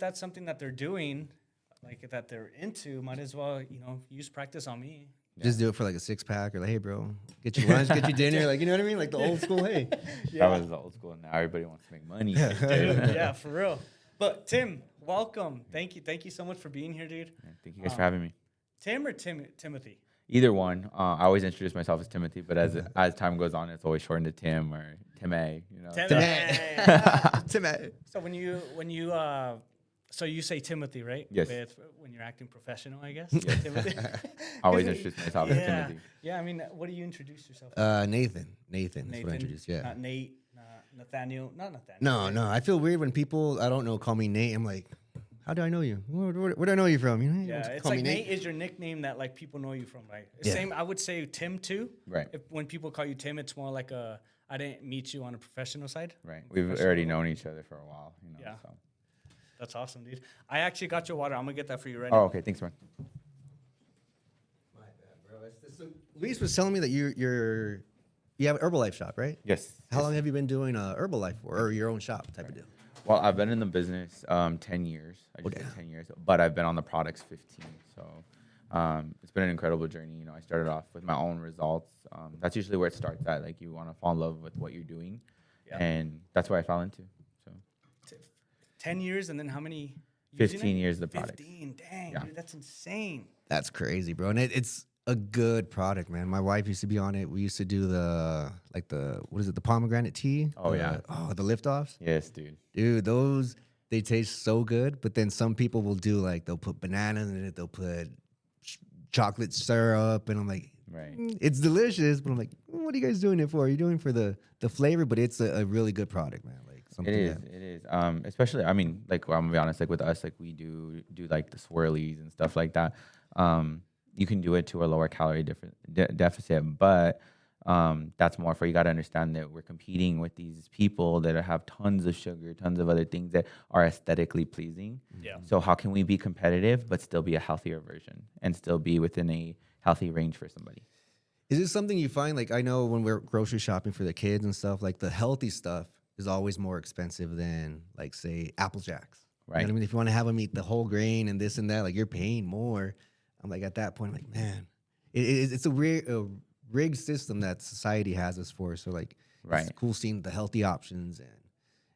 that's something that they're doing, like that they're into, might as well, use practice on me. Just do it for like a 6-pack or like, hey, bro, get your lunch, get your dinner. Like, you know what I mean? Like the old school, hey. That was the old school. Now everybody wants to make money. Dude, yeah, for real. But Tim, welcome. Thank you so much for being here, dude. Thank you guys for having me. Tim or Timothy? Either one. I always introduce myself as Timothy, but as time goes on, it's always shortened to Tim or Tim A. Tim A. So when you so you say Timothy, right? Yes. When you're acting professional, I guess. Yes. Timothy. I always introduce myself as Timothy. Yeah, I mean, what do you introduce yourself? Nathan. Nathan is what I introduced. Yeah. Not Nate. Not Nathaniel. Not Nathaniel. No. I feel weird when people I don't know call me Nate. I'm like, how do I know you? Where do I know you from? Yeah, it's like Nate is your nickname that like people know you from, right? Yeah. Same. I would say Tim too. Right. When people call you Tim, it's more like I didn't meet you on a professional side. Right. We've already known each other for a while. Yeah. So. That's awesome, dude. I actually got your water. I'm gonna get that for you right now. now. Oh, okay. Thanks, man. My bad, bro. So Luis was telling me that you have an Herbalife shop, right? Yes. How long have you been doing Herbalife for, or your own shop type of deal? Well, I've been in the business 10 years. I just did 10 years, but I've been on the products 15. So it's been an incredible journey. I started off with my own results. That's usually where it starts at. Like you want to fall in love with what you're doing, and that's where I fell into. So 10 years, and then how many? 15 years of the product. 15, dang, dude, that's insane. That's crazy, bro. And it's a good product, man. My wife used to be on it. We used to do the pomegranate tea? Oh, yeah. The lift-offs? Yes, dude. Dude, they taste so good, but then some people will do, like, they'll put banana in it, they'll put chocolate syrup, and I'm like, right. It's delicious, but I'm like, what are you guys doing it for? You're doing it for the flavor, but it's a really good product, man. It is. Especially, I mean, like, I'm gonna be honest, like with us, like we do like the swirlies and stuff like that. You can do it to a lower calorie deficit, but that's more for, you got to understand that we're competing with these people that have tons of sugar, tons of other things that are aesthetically pleasing. Yeah. So how can we be competitive but still be a healthier version and still be within a healthy range for somebody? Is it something you find, like, I know when we're grocery shopping for the kids and stuff, like the healthy stuff is always more expensive than, like, say, Apple Jacks. Right. You know what I mean? If you want to have them eat the whole grain and this and that, like, you're paying more. I'm like, at that point, I'm like, man, it's a rigged system that society has us for. So, like, it's cool seeing the healthy options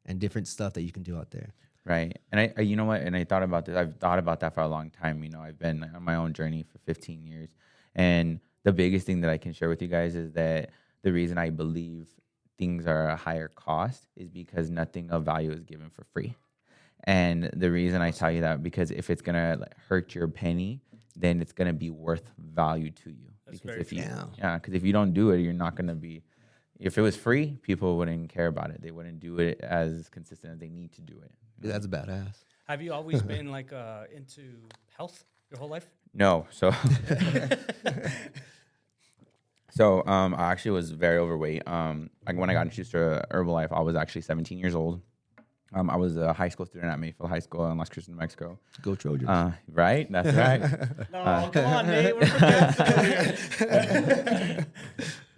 and different stuff that you can do out there. Right. And I you know what? And I thought about this. I've thought about that for a long time. I've been on my own journey for 15 years. And the biggest thing that I can share with you guys is that the reason I believe things are a higher cost is because nothing of value is given for free. And the reason I tell you that, because if it's going to hurt your penny, then it's going to be worth value to you. That's because very if you don't do it, you're not going to be, if it was free, people wouldn't care about it. They wouldn't do it as consistent as they need to do it. That's badass. Have you always been like into health your whole life? No. So I actually was very overweight. Like when I got introduced to Herbalife, I was actually 17 years old. I was a high school student at Mayfield High School in Las Cruces, New Mexico. Go Trojans. Right? That's right. No, come on, Nate. We're from Jacksonville.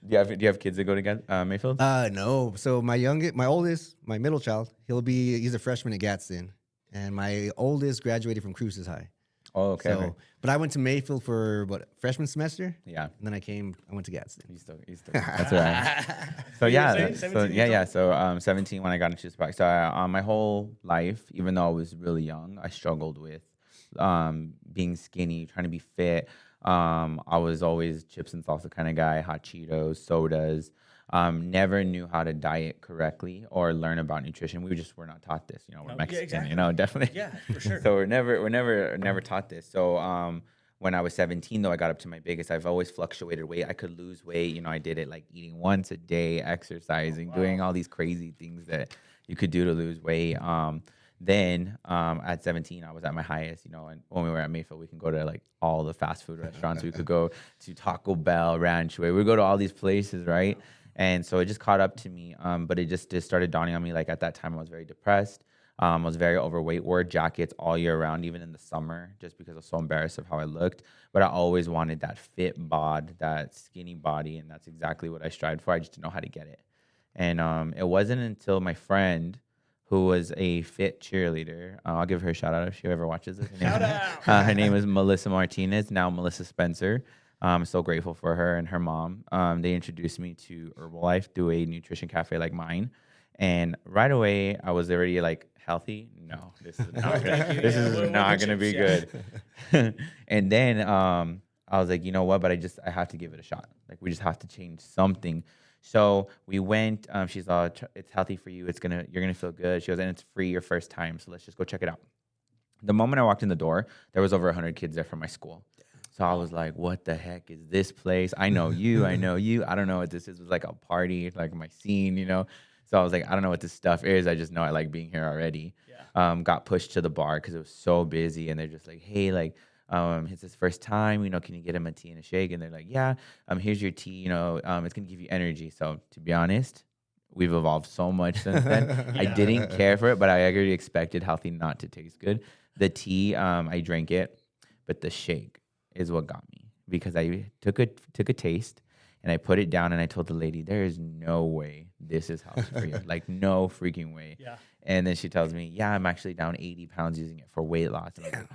Do you have kids that go to Mayfield? No. So my middle child, he's a freshman at Gadsden. And my oldest graduated from Cruces High. Oh, okay. So, but I went to Mayfield for freshman semester. Yeah. And then I went to Gadsden. You still that's right. So So 17 when I got into this product. So my whole life, even though I was really young, I struggled with being skinny, trying to be fit. I was always chips and salsa kind of guy, hot Cheetos, sodas. Never knew how to diet correctly or learn about nutrition. We just were not taught this. We're Mexican, exactly. Definitely. Yeah, for sure. So we're never taught this. So when I was 17, though, I got up to my biggest. I've always fluctuated weight. I could lose weight. I did it like eating once a day, exercising, doing all these crazy things that you could do to lose weight. Then at 17, I was at my highest, and when we were at Mayfield, we can go to like all the fast food restaurants. We could go to Taco Bell, Rancho. We'd go to all these places, right? And so it just caught up to me. But it just started dawning on me. Like at that time, I was very depressed. I was very overweight, wore jackets all year round, even in the summer, just because I was so embarrassed of how I looked. But I always wanted that fit bod, that skinny body, and that's exactly what I strived for. I just didn't know how to get it. And it wasn't until my friend, who was a fit cheerleader. I'll give her a shout out if she ever watches this. Shout out. Her name is Melissa Martinez, now Melissa Spencer. I'm so grateful for her and her mom. They introduced me to Herbalife through a nutrition cafe like mine. And right away, I was already like, healthy? No, this is not gonna be good. And then I was like, you know what? But I have to give it a shot. Like, we just have to change something. So we went. She's all, it's healthy for you. You're gonna feel good. She goes, and it's free your first time. So let's just go check it out. The moment I walked in the door, there was over 100 kids there from my school. So I was like, what the heck is this place? I know you. I know you. I don't know what this is. It was like a party, like my scene, you know? So I was like, I don't know what this stuff is. I just know I like being here already. Yeah. Got pushed to the bar because it was so busy. And they're just like, hey, like, it's his first time, you know, can you get him a tea and a shake? And they're like, yeah, here's your tea, you know, it's going to give you energy. So to be honest, we've evolved so much since then. Yeah. I didn't care for it, but I already expected healthy not to taste good. The tea, I drank it, but the shake is what got me, because I took a taste and I put it down and I told the lady, there is no way this is healthy for you. Like, no freaking way. Yeah. And then she tells me, yeah, I'm actually down 80 pounds using it for weight loss. And I was like,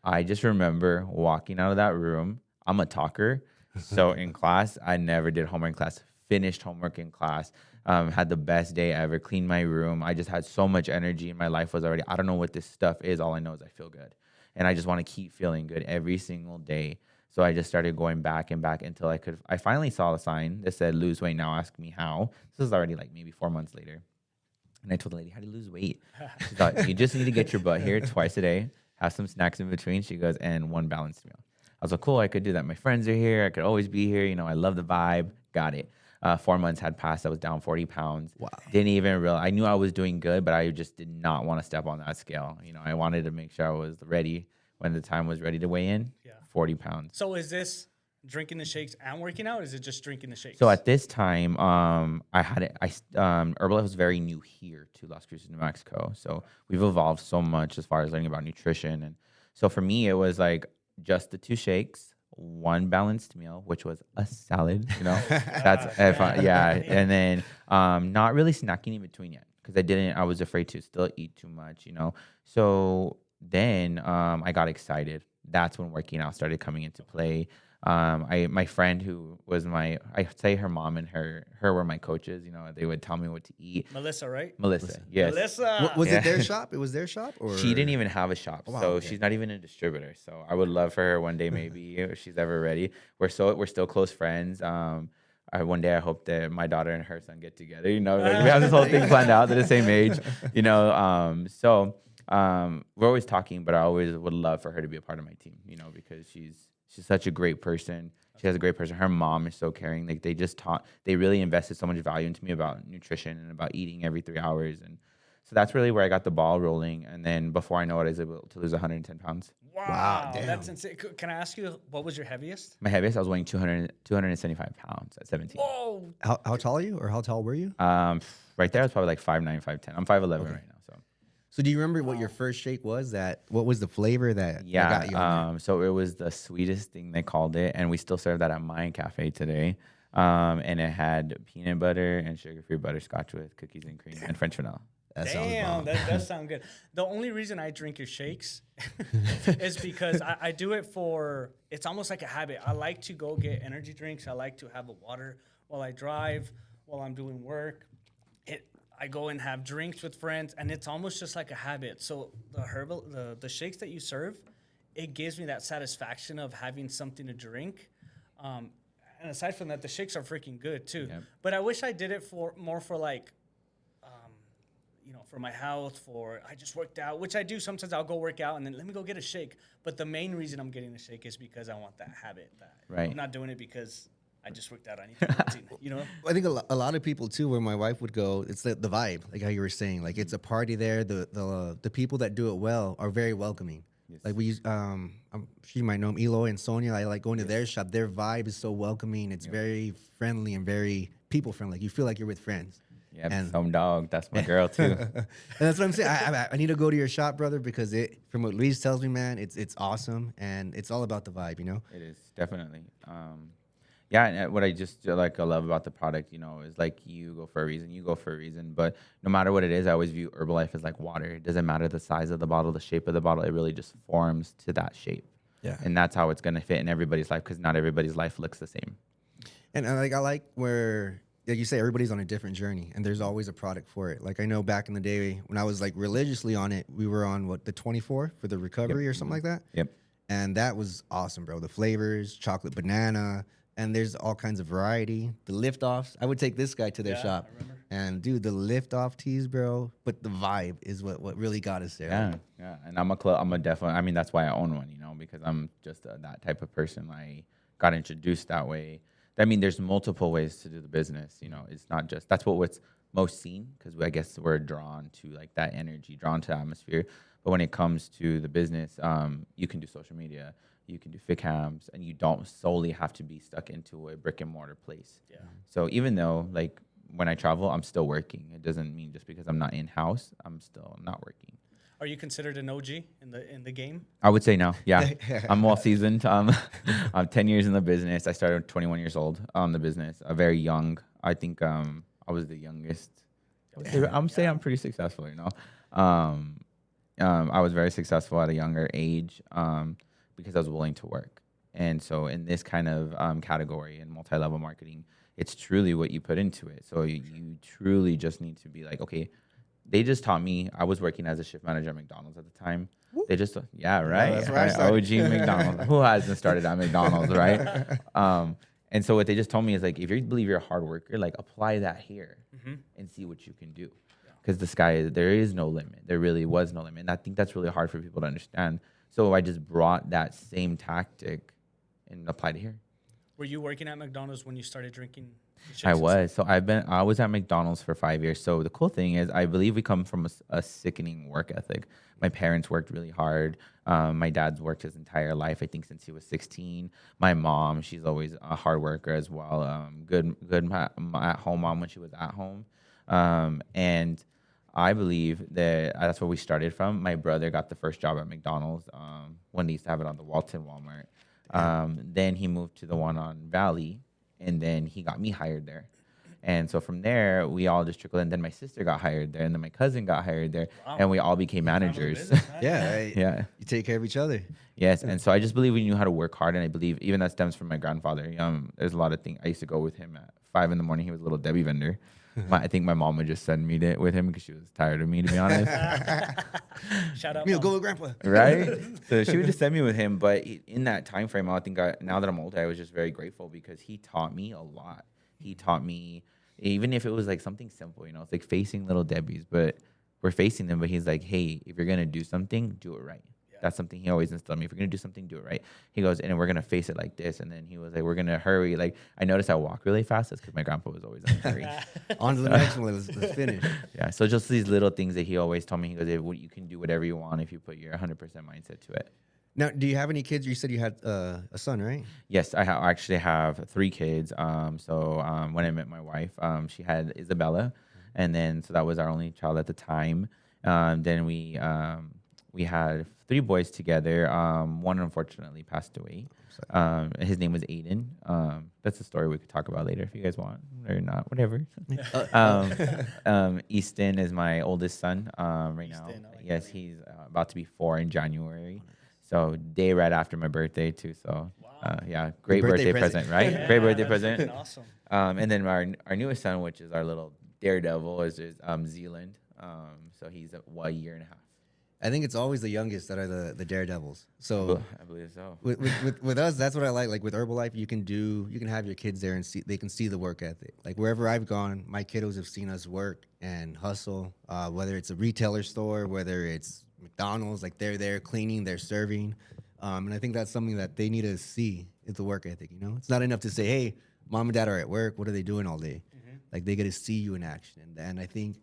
I just remember walking out of that room. I'm a talker. So in class, I never did homework in class, finished homework in class, had the best day ever, cleaned my room. I just had so much energy, and my life was already, I don't know what this stuff is. All I know is I feel good. And I just want to keep feeling good every single day. So I just started going back and back until I finally saw a sign that said, lose weight now, ask me how. This was already like maybe 4 months later. And I told the lady, how do you lose weight? She thought, you just need to get your butt here twice a day, have some snacks in between. She goes, and one balanced meal. I was like, cool, I could do that. My friends are here. I could always be here. You know, I love the vibe. Got it. 4 months had passed. I was down 40 pounds. Wow. Didn't even realize. I knew I was doing good, but I just did not want to step on that scale. You know, I wanted to make sure I was ready when the time was ready to weigh in. Yeah. 40 pounds. So is this drinking the shakes and working out, or is it just drinking the shakes? So at this time, I had it. Herbalife was very new here to Las Cruces, New Mexico. So we've evolved so much as far as learning about nutrition. And so for me, it was like just the 2 shakes, 1 balanced meal, which was a salad, you know, yeah. And then, not really snacking in between yet, because I was afraid to still eat too much, you know? So then, I got excited. That's when working out started coming into play. My friend who was I'd say her mom and her were my coaches. You know, they would tell me what to eat. Melissa, right? Melissa, yes. Melissa. Was it their shop? It was their shop? Or? She didn't even have a shop, wow, so okay. She's not even a distributor. So I would love for her one day, maybe, if she's ever ready. We're still close friends. One day I hope that my daughter and her son get together. You know, like we have this whole thing planned out. They're the same age. You know, we're always talking, but I always would love for her to be a part of my team. You know, because she's such a great person. She has a great person. Her mom is so caring. Like, they really invested so much value into me about nutrition and about eating every 3 hours. And so that's really where I got the ball rolling. And then before I know it, I was able to lose 110 pounds. Wow, that's insane. Can I ask you, what was your heaviest? My heaviest, I was weighing 275 pounds at 17. Whoa. How tall are you, or how tall were you? Right there, I was probably like 5'9", 5'10". I'm 5'11" right now. So do you remember what your first shake was? What was the flavor that got you on there? So it was the sweetest thing, they called it, and we still serve that at my cafe today. And it had peanut butter and sugar-free butterscotch with cookies and cream and French vanilla. Damn, that does sound good. The only reason I drink your shakes is because I do it it's almost like a habit. I like to go get energy drinks. I like to have a water while I drive, while I'm doing work. I go and have drinks with friends, and it's almost just like a habit. So the Herbal, the shakes that you serve, it gives me that satisfaction of having something to drink. And aside from that, the shakes are freaking good too. Yep. But I wish I did it more for like, you know, for my health. I just worked out, which I do sometimes. I'll go work out and then let me go get a shake. But the main reason I'm getting the shake is because I want that habit. I'm not doing it because I just worked out. I need protein, you know? I think a lot of people too, where my wife would go, it's the vibe, like how you were saying, like it's a party there. The people that do it well are very welcoming. Yes. Like she might know them, Eloy and Sonia. I like going to their shop. Their vibe is so welcoming. It's very friendly and very people friendly. Like you feel like you're with friends. Yeah, and some dog. That's my girl too. And that's what I'm saying. I need to go to your shop, brother, because from what Luis tells me, man, it's awesome, and it's all about the vibe, you know. It is definitely. Yeah, and what I just like I love about the product, is like you go for a reason, you go for a reason. But no matter what it is, I always view Herbalife as like water. It doesn't matter the size of the bottle, the shape of the bottle. It really just forms to that shape. Yeah. And that's how it's gonna fit in everybody's life because not everybody's life looks the same. And I like where you say everybody's on a different journey, and there's always a product for it. Like I know back in the day when I was like religiously on it, we were on the 24 for the recovery or something like that. Yep. And that was awesome, bro. The flavors, chocolate banana, and there's all kinds of variety. The lift offs. I would take this guy to their shop. I remember. And dude, the lift off teas, bro. But the vibe is what really got us there. Yeah. And I'm a definitely. I mean, that's why I own one. Because I'm just that type of person. I got introduced that way. I mean, there's multiple ways to do the business. It's not just what's most seen because I guess we're drawn to like that energy, drawn to atmosphere. But when it comes to the business, you can do social media, you can do fit cams, and you don't solely have to be stuck into a brick and mortar place. Yeah. So even though like when I travel, I'm still working. It doesn't mean just because I'm not in house, I'm not working. Are you considered an OG in the game? I would say no. Yeah, I'm well seasoned. I'm 10 years in the business. I started 21 years old on the business. Very young. I think I was the youngest. I'm saying I'm pretty successful. I was very successful at a younger age because I was willing to work. And so in this kind of category in multi-level marketing, it's truly what you put into it. So you truly just need to be like, okay. They just taught me. I was working as a shift manager at McDonald's at the time. They just, right? Yeah, that's where I started. OG McDonald's. Who hasn't started at McDonald's, right? And so what they just told me is like, if you believe you're a hard worker, like apply that here and see what you can do. Because there is no limit. There really was no limit. And I think that's really hard for people to understand. So I just brought that same tactic and applied it here. Were you working at McDonald's when you started drinking? I was. So I was at McDonald's for 5 years. So the cool thing is I believe we come from a sickening work ethic. My parents worked really hard. My dad's worked his entire life, I think since he was 16. My mom, she's always a hard worker as well. Good at home mom when she was at home. And I believe that that's where we started from. My brother got the first job at McDonald's when they used to have it on the Walton Walmart. Then he moved to the one on Valley. And then he got me hired there. And so from there, we all just trickled in. Then my sister got hired there. And then my cousin got hired there. Wow. And we all became managers. Yeah. You take care of each other. Yes. And so I just believe we knew how to work hard. And I believe even that stems from my grandfather. There's a lot of things. I used to go with him at 5 a.m. He was a little Debbie vendor. I think my mom would just send me with him because she was tired of me, to be honest. Shout out, Mom. Go with Grandpa. Right? So she would just send me with him. But in that time frame, I think now that I'm older, I was just very grateful because he taught me a lot. He taught me, even if it was like something simple, it's like facing little Debbies, but we're facing them. But he's like, hey, if you're going to do something, do it right. That's something he always instilled me. If you're going to do something, do it right. He goes, and we're going to face it like this. And then he was like, we're going to hurry. Like, I noticed I walk really fast. That's because my grandpa was always in a hurry. On to the next one. Let's finish. Yeah. So just these little things that he always told me. He goes, you can do whatever you want if you put your 100% mindset to it. Now, do you have any kids? You said you had a son, right? Yes, I actually have 3 kids. So when I met my wife, she had Isabella. And then, so that was our only child at the time. Then we had 3 boys together. One unfortunately passed away. His name was Aiden. That's a story we could talk about later if you guys want or not, whatever. Easton is my oldest son right now. Yes, he's about to be 4 in January. So day right after my birthday too. So yeah, great birthday present, right? Yeah, great birthday present. Awesome. And then our newest son, which is our little daredevil, is Zealand. So he's a year and a half. I think it's always the youngest that are the daredevils. So I believe so. With us, that's what I like. Like with Herbalife, you can have your kids there and they can see the work ethic. Like wherever I've gone, my kiddos have seen us work and hustle. Whether it's a retailer store, whether it's McDonald's, like they're there cleaning, they're serving, and I think that's something that they need to see is the work ethic. It's not enough to say, "Hey, mom and dad are at work. What are they doing all day?" Like they get to see you in action, and I think.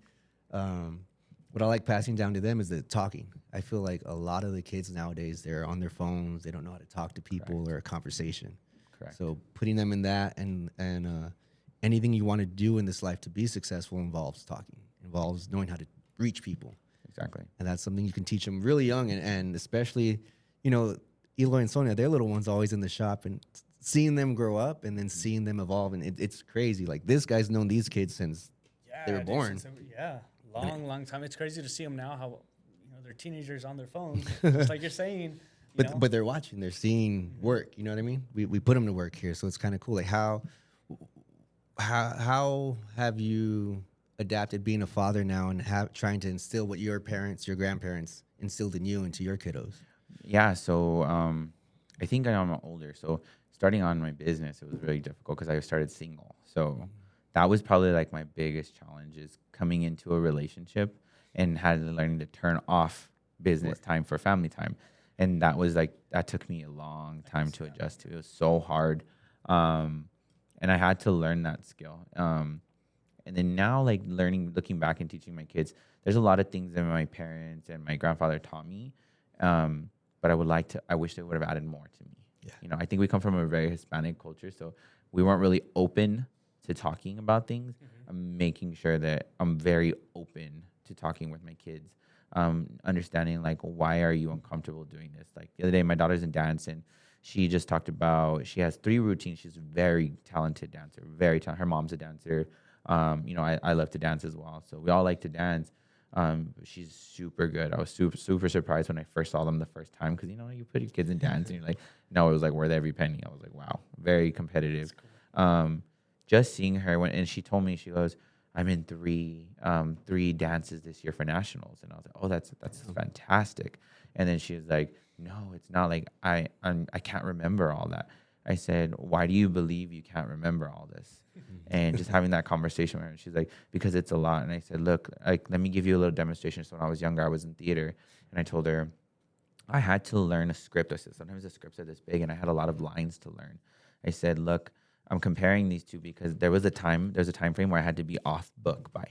What I like passing down to them is the talking. I feel like a lot of the kids nowadays, they're on their phones. They don't know how to talk to people or a conversation. Correct. So putting them in that and anything you want to do in this life to be successful involves talking, involves knowing how to reach people. Exactly. And that's something you can teach them really young. And especially, Eloy and Sonia, their little one's always in the shop. And seeing them grow up and then seeing them evolve, and it's crazy. Like this guy's known these kids since they were born. Long time. It's crazy to see them now. How they're teenagers on their phones, just like you're saying. But they're watching, they're seeing work. You know what I mean? We put them to work here, so it's kind of cool. Like how have you adapted being a father now and trying to instill what your parents, your grandparents instilled in you into your kiddos? Yeah, so I think I'm older. So starting on my business, it was really difficult because I started single. So that was probably like my biggest challenge is coming into a relationship and learning to turn off business time for family time. And that was like, that took me a long time to adjust to. It was so hard. And I had to learn that skill. And then now, like looking back and teaching my kids, there's a lot of things that my parents and my grandfather taught me. But I wish they would have added more to me. Yeah. I think we come from a very Hispanic culture, so we weren't really open to talking about things. I'm making sure that I'm very open to talking with my kids, understanding like, why are you uncomfortable doing this? Like the other day, my daughter's in dance and she just talked about, she has 3 routines. She's a very talented dancer, very talented. Her mom's a dancer. I love to dance as well. So we all like to dance. She's super good. I was super surprised when I first saw them the first time because, you put your kids in dance and you're like, no, it was like worth every penny. I was like, wow, very competitive. Cool. Just seeing her and she told me, she goes, I'm in 3 dances this year for nationals. And I was like, oh, that's fantastic. And then she was like, no, it's not, like I can't remember all that. I said, why do you believe you can't remember all this? And just having that conversation with her, she's like, because it's a lot. And I said, look, let me give you a little demonstration. So when I was younger, I was in theater, and I told her I had to learn a script. I said, sometimes the scripts are this big, and I had a lot of lines to learn. I said, look, I'm comparing these two because there's a time frame where I had to be off book by.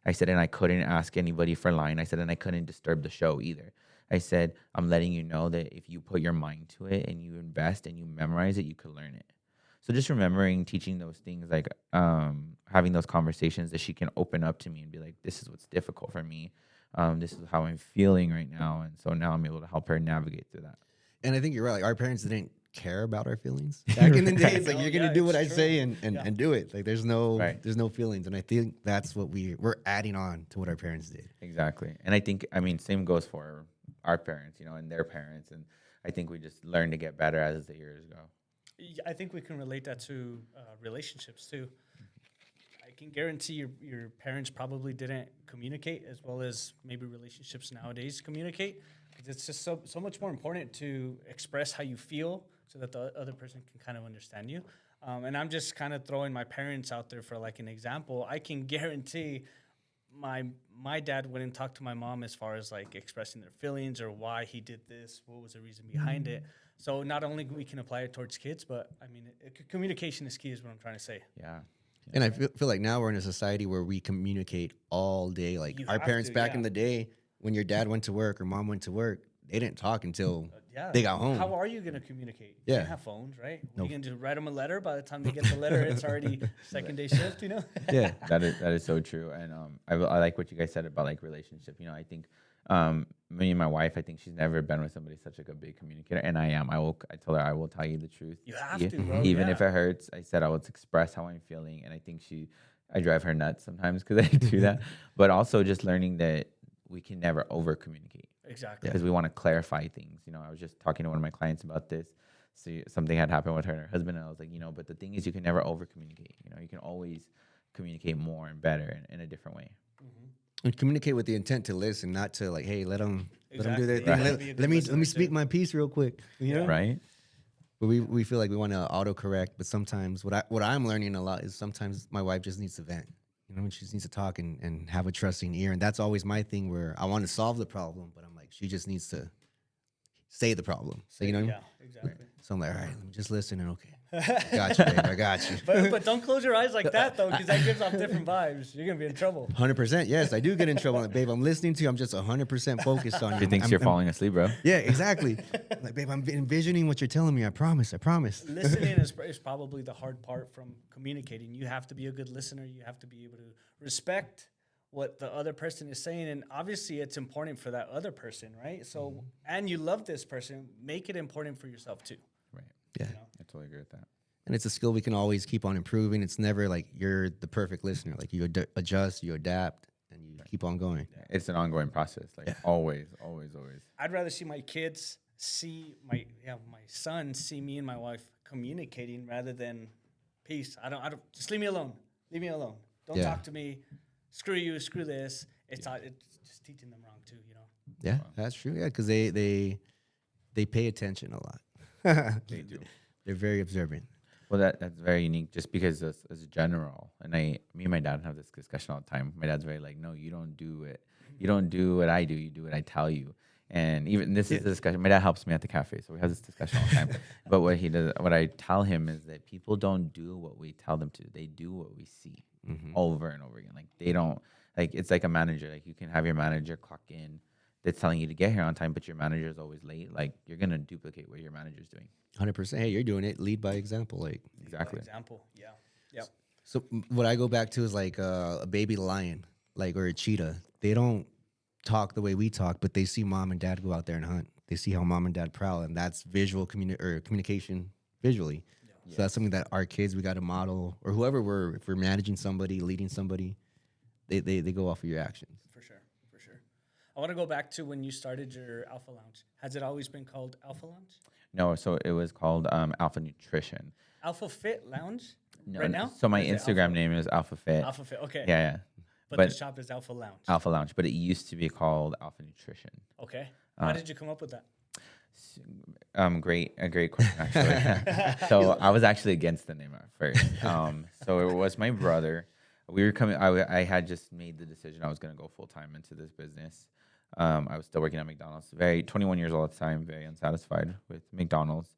I said, and I couldn't ask anybody for line. I said, and I couldn't disturb the show either. I said, I'm letting you know that if you put your mind to it and you invest and you memorize it, you could learn it. So just remembering, teaching those things, like having those conversations that she can open up to me and be like, this is what's difficult for me. This is how I'm feeling right now. And so now I'm able to help her navigate through that. And I think you're right. Like our parents didn't care about our feelings back in the day. It's like, you're going to do what I say and do it. Like there's no feelings. And I think that's what we're adding on to what our parents did. Exactly. And I think, same goes for our parents, and their parents. And I think we just learn to get better as the years go. I think we can relate that to relationships too. I can guarantee your parents probably didn't communicate as well as maybe relationships nowadays communicate. Because it's just so much more important to express how you feel so that the other person can kind of understand you. And I'm just kind of throwing my parents out there for like an example. I can guarantee my dad wouldn't talk to my mom as far as like expressing their feelings or why he did this, what was the reason behind it. So not only we can apply it towards kids, but communication is key is what I'm trying to say. Yeah. And I feel like now we're in a society where we communicate all day. Like our parents back in the day, when your dad went to work or mom went to work, they didn't talk until they got home. How are you going to communicate? Yeah. You don't have phones, right? Nope. You're going to write them a letter. By the time they get the letter, it's already second day shift, Yeah, that is so true. And I like what you guys said about like relationship. I think me and my wife, I think she's never been with somebody such like a big communicator. And I am. I told her I will tell you the truth. You have to, bro. Even if it hurts. I said I will express how I'm feeling. And I think I drive her nuts sometimes because I do that. But also just learning that we can never over communicate. Exactly. Because we want to clarify things. I was just talking to one of my clients about this. So something had happened with her and her husband, and I was like, but the thing is, you can never over communicate. You can always communicate more and better in a different way. Mm-hmm. And communicate with the intent to listen, not to like, hey, let them do their thing. Let me speak my piece real quick. Right. But we feel like we want to autocorrect, but sometimes what I'm learning a lot is sometimes my wife just needs to vent. She just needs to talk and have a trusting ear. And that's always my thing where I want to solve the problem, but I'm like, she just needs to say the problem. So, Yeah, exactly. So I'm like, all right, let me just listen and okay. I got you, babe. I got you. But don't close your eyes like that, though, because that gives off different vibes. You're going to be in trouble. 100%. Yes, I do get in trouble. Like, babe, I'm listening to you. I'm just 100% focused on you. She thinks you're falling asleep, bro. Yeah, exactly. Like, babe, I'm envisioning what you're telling me. I promise. Listening is probably the hard part from communicating. You have to be a good listener. You have to be able to respect what the other person is saying. And obviously, it's important for that other person, right? So, and you love this person, make it important for yourself, too. Right. Yeah. I totally agree with that. And it's a skill we can always keep on improving. It's never like you're the perfect listener. Like you adjust, you adapt, and you keep on going. It's an ongoing process. Like always. I'd rather see my kids see my son see me and my wife communicating rather than peace. I don't just leave me alone. Leave me alone. Don't talk to me. Screw you. Screw this. It's just teaching them wrong too. Yeah, that's true. Yeah, because they pay attention a lot. They do. They're very observant. Well, that's very unique. Just because as a general, and me and my dad have this discussion all the time. My dad's very like, no, you don't do it. You don't do what I do. You do what I tell you. And even this is the discussion. My dad helps me at the cafe, so we have this discussion all the time. But what I tell him is that people don't do what we tell them to. They do what we see over and over again. Like they don't it's like a manager. Like you can have your manager clock in that's telling you to get here on time, but your manager is always late. Like you're gonna duplicate what your manager's doing. 100%. Hey, you're doing it. Lead by example. Like exactly. Example. Yeah. Yep. So what I go back to is like a baby lion, like or a cheetah. They don't talk the way we talk, but they see mom and dad go out there and hunt. They see how mom and dad prowl, and that's visual communication visually. Yeah. So that's something that our kids we got to model, or whoever if we're managing somebody, leading somebody, they go off of your actions. For sure. I want to go back to when you started your Alpha Lounge. Has it always been called Alpha Lounge? No, so it was called Alpha Nutrition. Alpha Fit Lounge? No, right now? So my Instagram name is Alpha Fit. Alpha Fit, okay. Yeah. But the shop is Alpha Lounge. Alpha Lounge, but it used to be called Alpha Nutrition. Okay. How did you come up with that? A great question actually. So I was actually against the name at first. So it was my brother. We were coming. I had just made the decision I was going to go full time into this business. I was still working at McDonald's. 21 years old at the time. Very unsatisfied with McDonald's.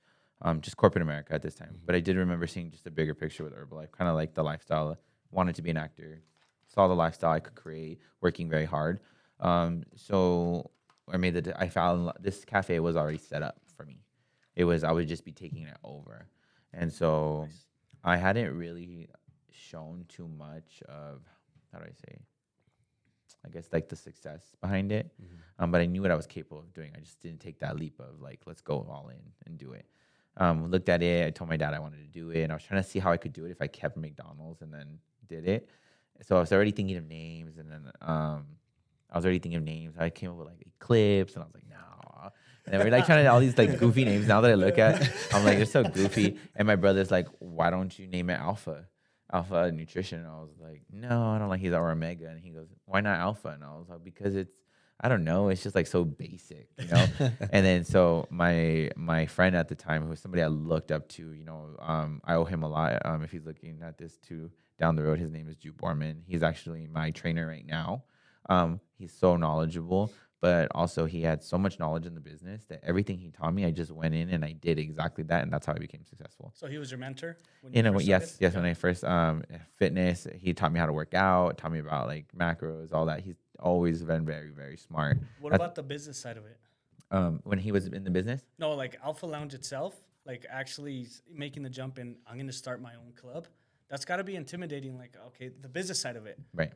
Just corporate America at this time. But I did remember seeing just a bigger picture with Herbal. I kind of liked the lifestyle. Wanted to be an actor. Saw the lifestyle I could create, working very hard. So I found this cafe was already set up for me. I would just be taking it over. And so I hadn't really shown too much of, how do I say, I guess like the success behind it. But I knew what I was capable of doing. I just didn't take that leap of like, let's go all in and do it. Looked at it. I told my dad I wanted to do it. And I was trying to see how I could do it if I kept McDonald's and then did it. So I was already thinking of names, and then I came up with like Eclipse, and I was like, no. And then we're like trying to all these like goofy names. Now that I look at, I'm like, they're so goofy. And my brother's like, why don't you name it Alpha Nutrition? And I was like, no, I don't like he's our Omega. And he goes, why not Alpha? And I was like, because I don't know, it's just like so basic, you know. And then so my friend at the time, who was somebody I looked up to, you know, I owe him a lot. If he's looking at this too. Down the road, his name is Jude Borman. He's actually my trainer right now. He's so knowledgeable, but also he had so much knowledge in the business that everything he taught me, I just went in and I did exactly that, and that's how I became successful. So he was your mentor? Yes. When I first fitness, he taught me how to work out, taught me about like macros, all that. He's always been very, very smart. What about the business side of it? When he was in the business? No, like Alpha Lounge itself, like actually making the jump in, I'm going to start my own club. That's got to be intimidating. Like, okay, the business side of it. Right.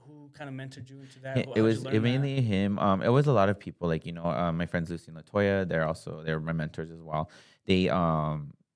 Who kind of mentored you into that? It was mainly him. It was a lot of people. Like, you know, my friends Lucy and Latoya. They're my mentors as well. They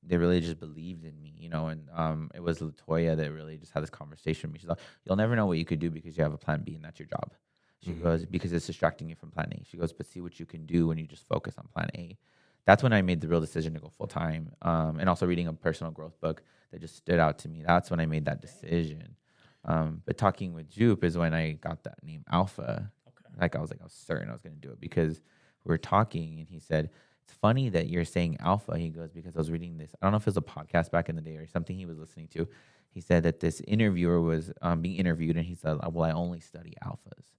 really just believed in me, you know. And it was Latoya that really just had this conversation with me. She's like, "You'll never know what you could do because you have a plan B and that's your job." She goes, "Because it's distracting you from plan A." She goes, "But see what you can do when you just focus on plan A." That's when I made the real decision to go full time. And also reading a personal growth book that just stood out to me. That's when I made that decision. But talking with Jupe is when I got that name Alpha. Okay. Like I was certain I was going to do it because we were talking and he said, "It's funny that you're saying Alpha." He goes, "Because I was reading this. I don't know if it was a podcast back in the day or something he was listening to." He said that this interviewer was being interviewed and he said, "Well, I only study alphas."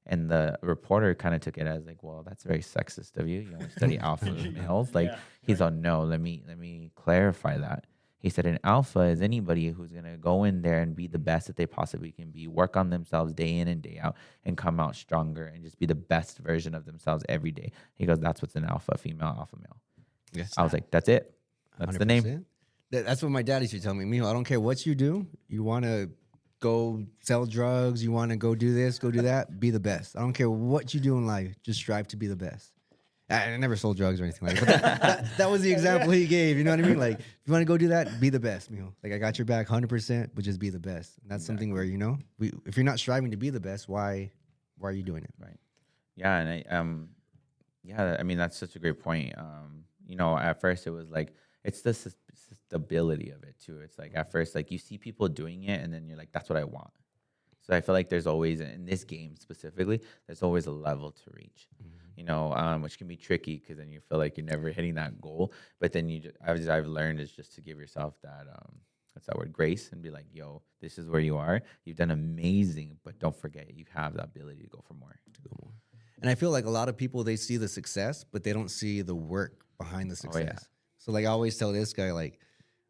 And the reporter kind of took it as like, "Well, that's very sexist of you. You only study alpha males." Like he's like, "No, let me clarify that." He said an alpha is anybody who's going to go in there and be the best that they possibly can be, work on themselves day in and day out, and come out stronger and just be the best version of themselves every day. He goes, "That's what's an alpha female, alpha male." Yes. I was like, "That's it. That's 100%. The name." That's what my dad used to tell me. I don't care what you do. You want to go sell drugs. You want to go do this, go do that. Be the best. I don't care what you do in life. Just strive to be the best. I never sold drugs or anything like that. But that was the example he gave. You know what I mean? Like, if you want to go do that, be the best. Like, I got your back 100%, but just be the best. And that's something where, if you're not striving to be the best, why are you doing it? Right. Yeah. And I mean, that's such a great point. At first it was like, it's the stability of it too. It's like, at first, like, you see people doing it and then you're like, that's what I want. So I feel like there's always, in this game specifically, there's always a level to reach, which can be tricky because then you feel like you're never hitting that goal. But then I've learned is just to give yourself that, what's that word, grace, and be like, yo, this is where you are. You've done amazing, but don't forget you have the ability to go for more. And I feel like a lot of people, they see the success, but they don't see the work behind the success. Oh, yeah. So like I always tell this guy, like,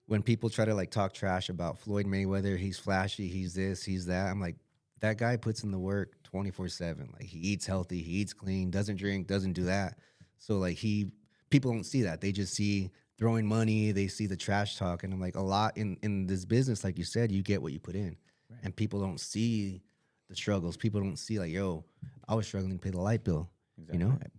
when people try to like talk trash about Floyd Mayweather, he's flashy, he's this, he's that. I'm like, that guy puts in the work 24/7. Like, he eats healthy, he eats clean, doesn't drink, doesn't do that. So like people don't see that. They just see throwing money, they see the trash talk. And I'm like, a lot in this business, like you said, you get what you put in. Right. And people don't see the struggles. People don't see like, yo, I was struggling to pay the light bill,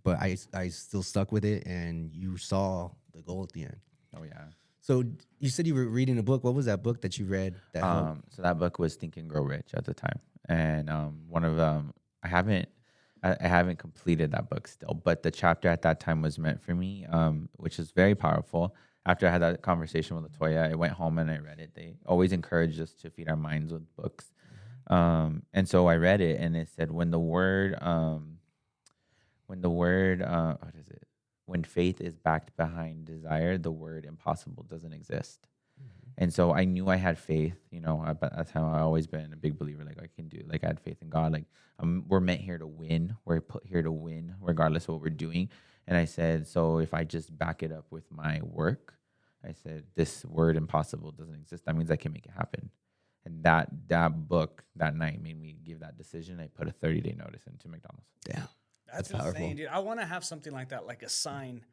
but I still stuck with it, and you saw the goal at the end. Oh yeah. So you said you were reading a book. What was that book that you read? So that book was Think and Grow Rich at the time, and one of them, I haven't completed that book still, but the chapter at that time was meant for me, which is very powerful. After I had that conversation with Latoya, I went home and I read it. They always encouraged us to feed our minds with books, and so I read it, and it said when faith is backed behind desire, the word impossible doesn't exist. Mm-hmm. And so I knew I had faith, at that time I've always been a big believer, like I can do, like I had faith in God, like we're meant here to win. We're put here to win regardless of what we're doing. And I said, so if I just back it up with my work, I said, this word impossible doesn't exist. That means I can make it happen. And that book that night made me give that decision. I put a 30-day notice into McDonald's. Yeah. That's powerful, insane, dude. I want to have something like that, like a sign,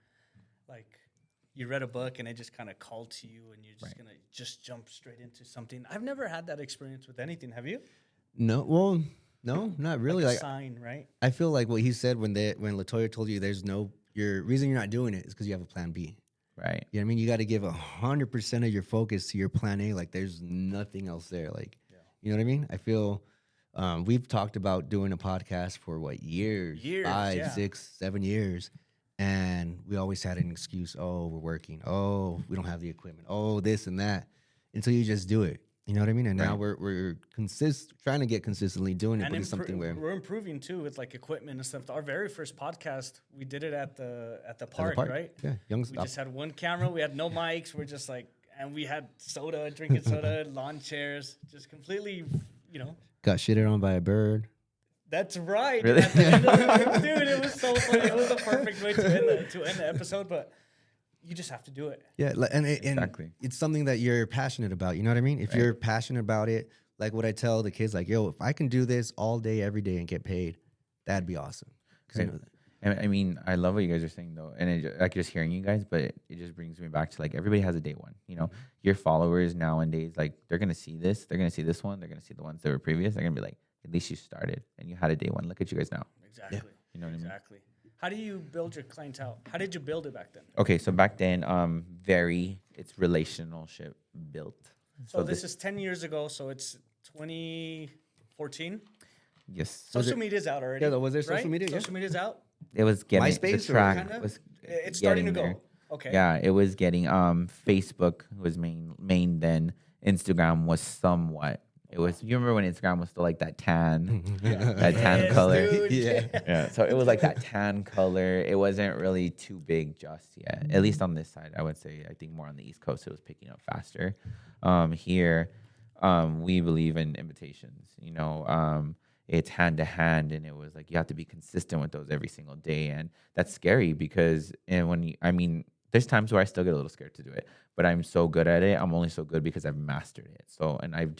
like you read a book and it just kind of called to you, and you're just gonna just jump straight into something. I've never had that experience with anything. Have you? No, well, no, not really. Like a sign, right? I feel like what he said when Latoya told you there's your reason you're not doing it is because you have a plan B. Right. You know what I mean? You got to give 100% of your focus to your plan A. Like, there's nothing else there. Like, you know what I mean? I feel. We've talked about doing a podcast for years, 5, 6, 7 years. And we always had an excuse. Oh, we're working. Oh, we don't have the equipment. Oh, this and that. Until you just do it. You know what I mean? And now we're trying to get consistently doing it, but it's something where we're improving too with like equipment and stuff. Our very first podcast, we did it at the park, right? Yeah, we just had one camera. We had no mics. We're just like, and we had drinking soda, lawn chairs, just completely, Got shitted on by a bird. That's right. Really? Dude, it was so funny. It was the perfect way to end the episode, but you just have to do it. Yeah, and it's something that you're passionate about. You know what I mean? If you're passionate about it, like what I tell the kids, like, yo, if I can do this all day, every day, and get paid, that'd be awesome. Right. And I mean, I love what you guys are saying though, and like just hearing you guys, but it just brings me back to like everybody has a day one. Your followers nowadays, like they're gonna see this, they're gonna see this one, they're gonna see the ones that were previous. They're gonna be like, at least you started and you had a day one. Look at you guys now. Exactly. Yeah. You know what I mean? Exactly. How do you build your clientele? How did you build it back then? Okay, so back then, it's relationship built. So this is 10 years ago. So it's 2014. Yes. Social media's out already. Yeah, was there social media? Social media's out. It was getting MySpace, the track was. It's starting to there. go. Okay. Yeah, it was getting. Facebook was main then. Instagram was somewhat. It was. You remember when Instagram was still like that tan, that tan color. Dude. Yeah. So it was like that tan color. It wasn't really too big just yet. At least on this side, I would say. I think more on the East Coast, it was picking up faster. Here, we believe in invitations. It's hand to hand, and it was like you have to be consistent with those every single day, and that's scary because there's times where I still get a little scared to do it, but I'm so good at it. I'm only so good because I've mastered it. So, and I've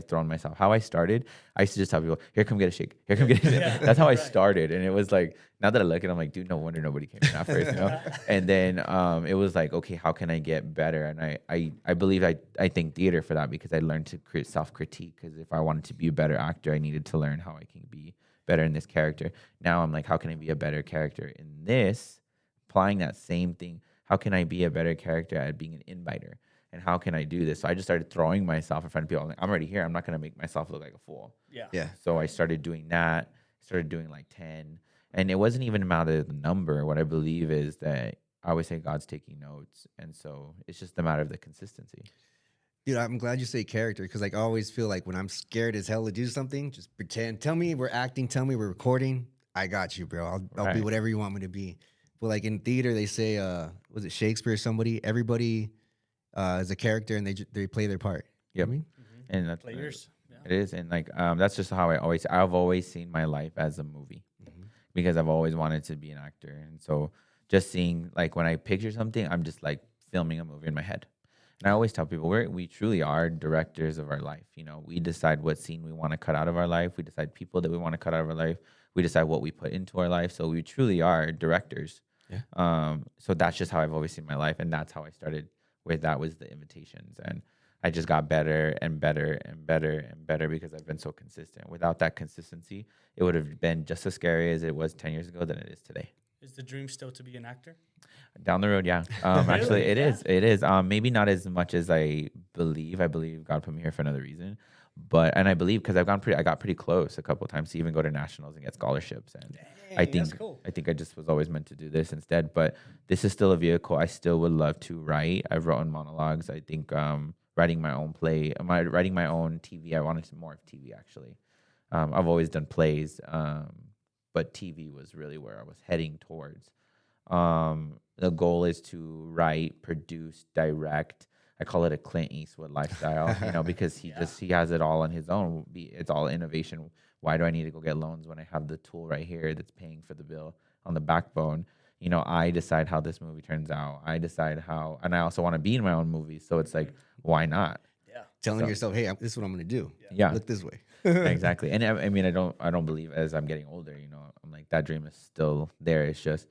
thrown myself. How I started, I used to just tell people, here, come get a shake. Here, come get a shake. Yeah, that's how I started. And it was like, now that I look at it, I'm like, dude, no wonder nobody came in at first, And then it was like, okay, how can I get better? And I believe I think theater for that because I learned to create self-critique because if I wanted to be a better actor, I needed to learn how I can be better in this character. Now I'm like, how can I be a better character in this? applying that same thing. How can I be a better character at being an inviter? And how can I do this? So I just started throwing myself in front of people. I'm like, I'm already here. I'm not going to make myself look like a fool. Yeah. Yeah. So I started doing that. Started doing like 10. And it wasn't even a matter of the number. What I believe is that I always say God's taking notes. And so it's just a matter of the consistency. Dude, I'm glad you say character because like I always feel like when I'm scared as hell to do something, just pretend. Tell me we're acting. Tell me we're recording. I got you, bro. I'll be whatever you want me to be. But like in theater, they say, was it Shakespeare or somebody? Everybody is a character and they play their part. Yep. You know what I mean? And that's Players. Yeah. it is. And like that's just how I've always seen my life as a movie because I've always wanted to be an actor. And so just seeing like when I picture something, I'm just like filming a movie in my head. And I always tell people we truly are directors of our life. You know, we decide what scene we want to cut out of our life. We decide people that we want to cut out of our life. We decide what we put into our life. So we truly are directors. Yeah. So that's just how I've always seen my life. And that's how I started with that was the invitations. And I just got better and better and better and better because I've been so consistent. Without that consistency, it would have been just as scary as it was 10 years ago than it is today. Is the dream still to be an actor? Down the road, yeah. Actually, it is. It is. Maybe not as much as I believe. I believe God put me here for another reason. And I believe because I got pretty close a couple of times to even go to nationals and get scholarships. And Dang, I think that's cool. I think I just was always meant to do this instead. But this is still a vehicle. I still would love to write. I've written monologues. I think writing my own play, writing my own TV. I wanted more of TV actually. I've always done plays, but TV was really where I was heading towards. The goal is to write, produce, direct. I call it a Clint Eastwood lifestyle, because he has it all on his own. It's all innovation. Why do I need to go get loans when I have the tool right here that's paying for the bill on the backbone? I decide how this movie turns out. I decide how, and I also want to be in my own movie. So it's like, why not? Yeah. Telling yourself, hey, this is what I'm going to do. Yeah. Look this way. Exactly. And I mean, I don't believe as I'm getting older, I'm like, that dream is still there. It's just,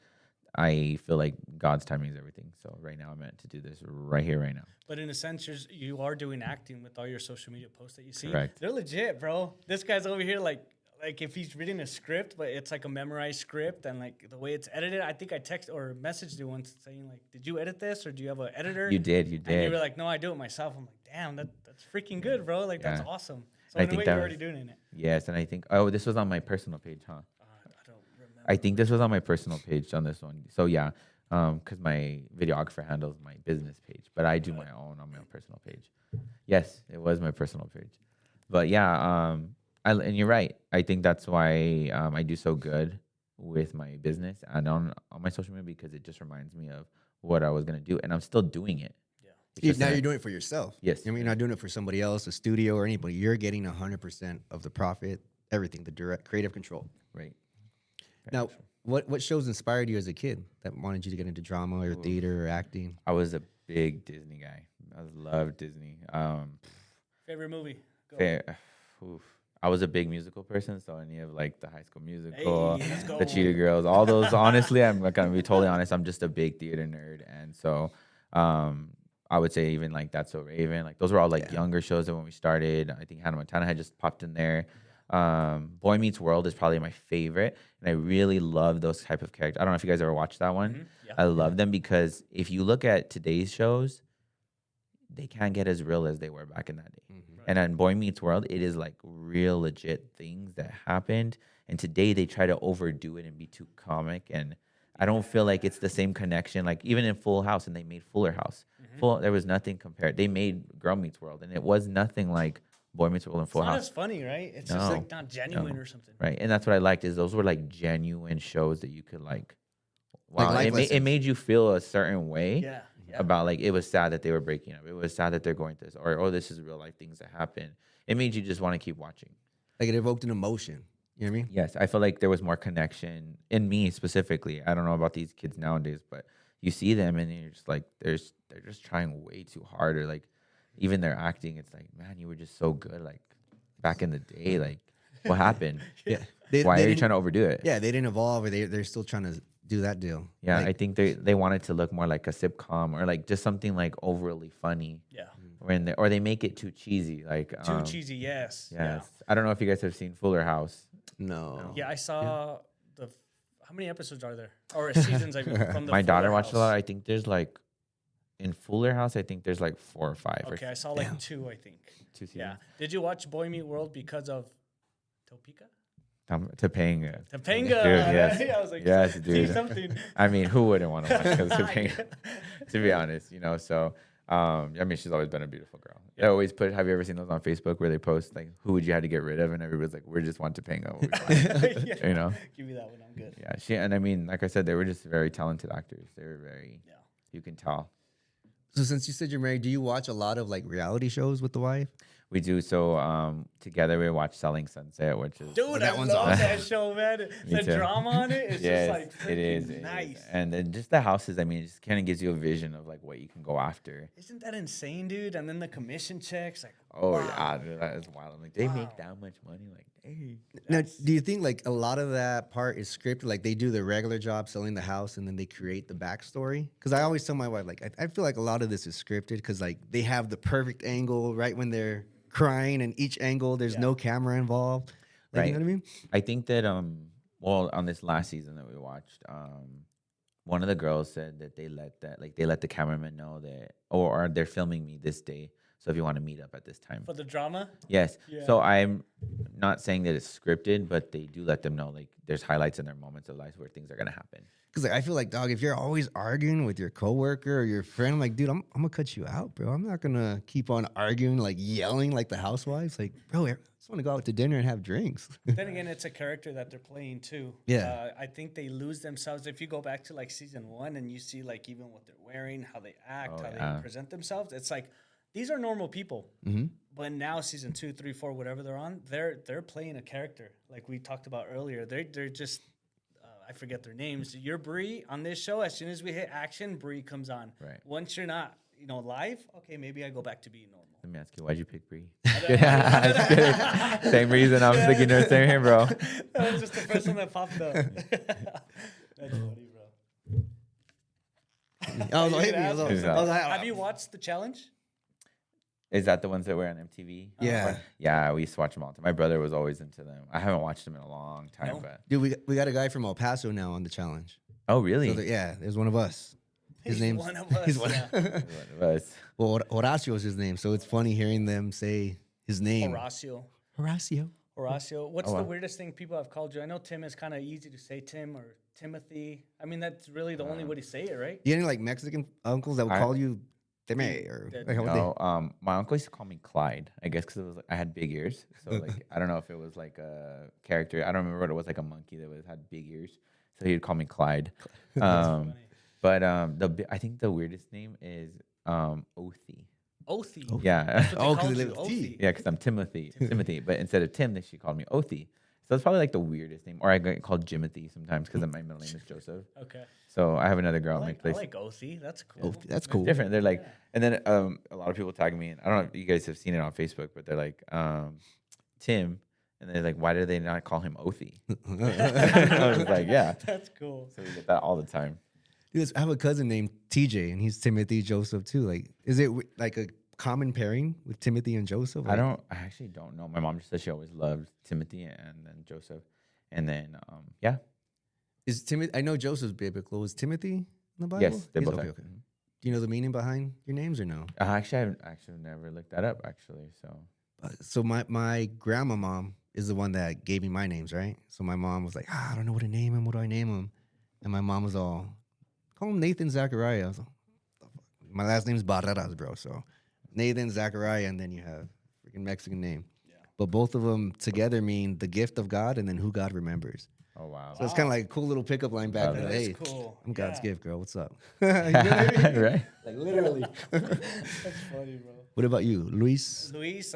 I feel like God's timing is everything. So right now I'm meant to do this right here, right now. But in a sense, you are doing acting with all your social media posts that you see. Correct. They're legit, bro. This guy's over here like if he's reading a script, but it's like a memorized script and like the way it's edited. I think I text or messaged you once saying like, did you edit this or do you have an editor? You did. And you were like, no, I do it myself. I'm like, damn, that's freaking good, bro. Like that's awesome. So in a way, you're already doing it. Yes, and I think, this was on my personal page, huh? I don't remember. I think this was on my personal page on this one. So yeah, because my videographer handles my business page, but I do my own on my personal page. Yes, it was my personal page. But yeah, and you're right. I think that's why I do so good with my business and on my social media because it just reminds me of what I was going to do. And I'm still doing it. Now you're doing it for yourself. Yes. You're not doing it for somebody else, a studio or anybody. You're getting 100% of the profit, everything, the direct creative control. Right. Now, what shows inspired you as a kid that wanted you to get into drama or theater or acting? I was a big Disney guy. I loved Disney. Favorite movie? Go. I was a big musical person, so any of like the High School Musical, Hey, the Cheetah Girls, all those. Honestly, I'm gonna be totally honest. I'm just a big theater nerd, and so I would say even like That's So Raven, like those were all like younger shows that when we started. I think Hannah Montana had just popped in there. Boy Meets World is probably my favorite, and I really love those type of characters. I don't know if you guys ever watched that one. Yeah. I love them because if you look at today's shows, they can't get as real as they were back in that day. Mm-hmm. And on Boy Meets World, it is like real legit things that happened. And today they try to overdo it and be too comic. And I don't feel like it's the same connection. Like even in Full House, and they made Fuller House. There was nothing compared. They made Girl Meets World, and it was nothing like Boy Meets World and Full House. It's not as funny, right? It's just like not genuine or something. Right. And that's what I liked is those were like genuine shows that you could like, wow, Like it made you feel a certain way. Yeah. About like it was sad that they were breaking up. It was sad that they're going through this, or this is real life things that happen. It made you just want to keep watching. Like it evoked an emotion. You know what I mean? Yes, I feel like there was more connection in me specifically. I don't know about these kids nowadays, but you see them and you're just like, they're just trying way too hard, or like even their acting. It's like, man, you were just so good, like back in the day. Like, what happened? Why are you trying to overdo it? Yeah, they didn't evolve, or they're still trying to do that deal. Yeah, like, I think they wanted to look more like a sitcom or like just something like overly funny. Yeah. Or they make it too cheesy, like Too cheesy, yes. Yes. I don't know if you guys have seen Fuller House. No. Yeah, I saw How many episodes are there? Or seasons, I mean, from the My daughter Fuller watched House? a lot. I think there's like in Fuller House. I think there's like 4 or 5. Okay, or I saw like 2, I think. 2 seasons. Yeah. Did you watch Boy Meet World because of Topeka? Topanga. Topanga. Dude, yes. I was like, Yes, see dude. something. I mean, who wouldn't want to watch Topanga? To be honest, So, I mean, she's always been a beautiful girl. They always put. Have you ever seen those on Facebook where they post like, "Who would you have to get rid of?" And everybody's like, "We just want Topanga." We'll be fine." Yeah. Give me that one. I'm good. Yeah, and I mean, like I said, they were just very talented actors. They were very. Yeah. You can tell. So since you said you're married, do you watch a lot of like reality shows with the wife? We do. So together we watch Selling Sunset, which is Dude, that I one's love awesome. that show, man. The too. drama on it is just like freaking it is. nice. And then just the houses. I mean, it just kind of gives you a vision of like what you can go after. Isn't that insane, dude? And then the commission checks, like, Oh wow. yeah, dude, that is wild. I'm like, they Wow. make that much money. Like, dang. Now, do you think like a lot of that part is scripted? Like they do the regular job selling the house and then they create the backstory? Because I always tell my wife, like, I feel like a lot of this is scripted because like they have the perfect angle right when they're crying, and each angle there's no camera involved. Like, you know what I mean? I think that well, on this last season that we watched, one of the girls said that they let the cameraman know that, or they're filming me this day. So if you want to meet up at this time. For the drama? Yes. Yeah. So I'm not saying that it's scripted, but they do let them know like there's highlights in their moments of life where things are gonna happen. Because like, I feel like, dog, if you're always arguing with your coworker or your friend, I'm like, dude, I'm gonna cut you out, bro. I'm not gonna keep on arguing, like yelling like the housewives. Like, bro, I just want to go out to dinner and have drinks. Then again, it's a character that they're playing too. Yeah. I think they lose themselves. If you go back to like season 1 and you see like even what they're wearing, how they act, how they present themselves, it's like these are normal people. Mm-hmm. But now season 2, 3, 4, whatever they're on, they're playing a character like we talked about earlier. They're just I forget their names. You're Bree on this show. As soon as we hit action, Bree comes on. Right. Once you're not, live, okay, maybe I go back to being normal. Let me ask you, why'd you pick Bree? Same reason I'm thinking the same here, bro. That was just the first one that popped up. That's funny, bro. I was like, Have you watched the challenge? Is that the ones that were on MTV? Yeah. Yeah, we used to watch them all the time. My brother was always into them. I haven't watched them in a long time, No. but dude, we got a guy from El Paso now on the challenge. oh really? So yeah, there's one of us. His He's name's one of us. he's one. Yeah. One of us. Well, Horacio is his name, so it's funny hearing them say his name. Horacio. Horacio. What's Oh, the wow. weirdest thing people have called you? I know Tim is kind of easy to say, Tim or Timothy. I mean, that's really the only way to say it, right? You any like Mexican uncles that would call you Teme or That- like how would No, my uncle used to call me Clyde. I guess because it was like, I had big ears. So like I don't know if it was like a character. I don't remember what it was, like a monkey that had big ears. So he'd call me Clyde. Funny. But I think the weirdest name is Othie. Othie. Yeah. That's what Oh, 'cause called they you, live with Othie. T. Yeah, because I'm Timothy. But instead of Tim, she called me Othie. So that's probably like the weirdest name. Or I get called Jimothy sometimes because my middle name is Joseph. Okay. So I have another girl I at my like place. Othie. That's cool. That's cool. Different. They're like, and then a lot of people tag me, and I don't know if you guys have seen it on Facebook, but they're like, Tim, and they're like, why do they not call him Othie? I was like, yeah. That's cool. So we get that all the time. Dude, I have a cousin named TJ, and he's Timothy Joseph too. Like, is it like a common pairing with Timothy and Joseph? I Like, actually don't know. My mom just said she always loved Timothy and then Joseph, and then yeah. Is Timothy? I know Joseph's biblical. Is Timothy in the Bible? Yes, they're He's- both. okay. Do you know the meaning behind your names or no? Actually, I've actually never looked that up. Actually, so So my grandma mom is the one that gave me my names, right? So my mom was like, I don't know what to name him. What do I name him? And my mom was all, call him Nathan Zachariah. I was like, "What the fuck?" My last name's Barreras, bro. So Nathan Zachariah, and then you have freaking Mexican name. Yeah. But both of them together mean the gift of God and then who God remembers. oh wow, So it's kind of like a cool little pickup line back. That Like, is hey, cool. I'm God's Yeah. gift, girl. What's up? You know what I mean? right? Like literally. That's funny, bro. What about you, Luis? Luis,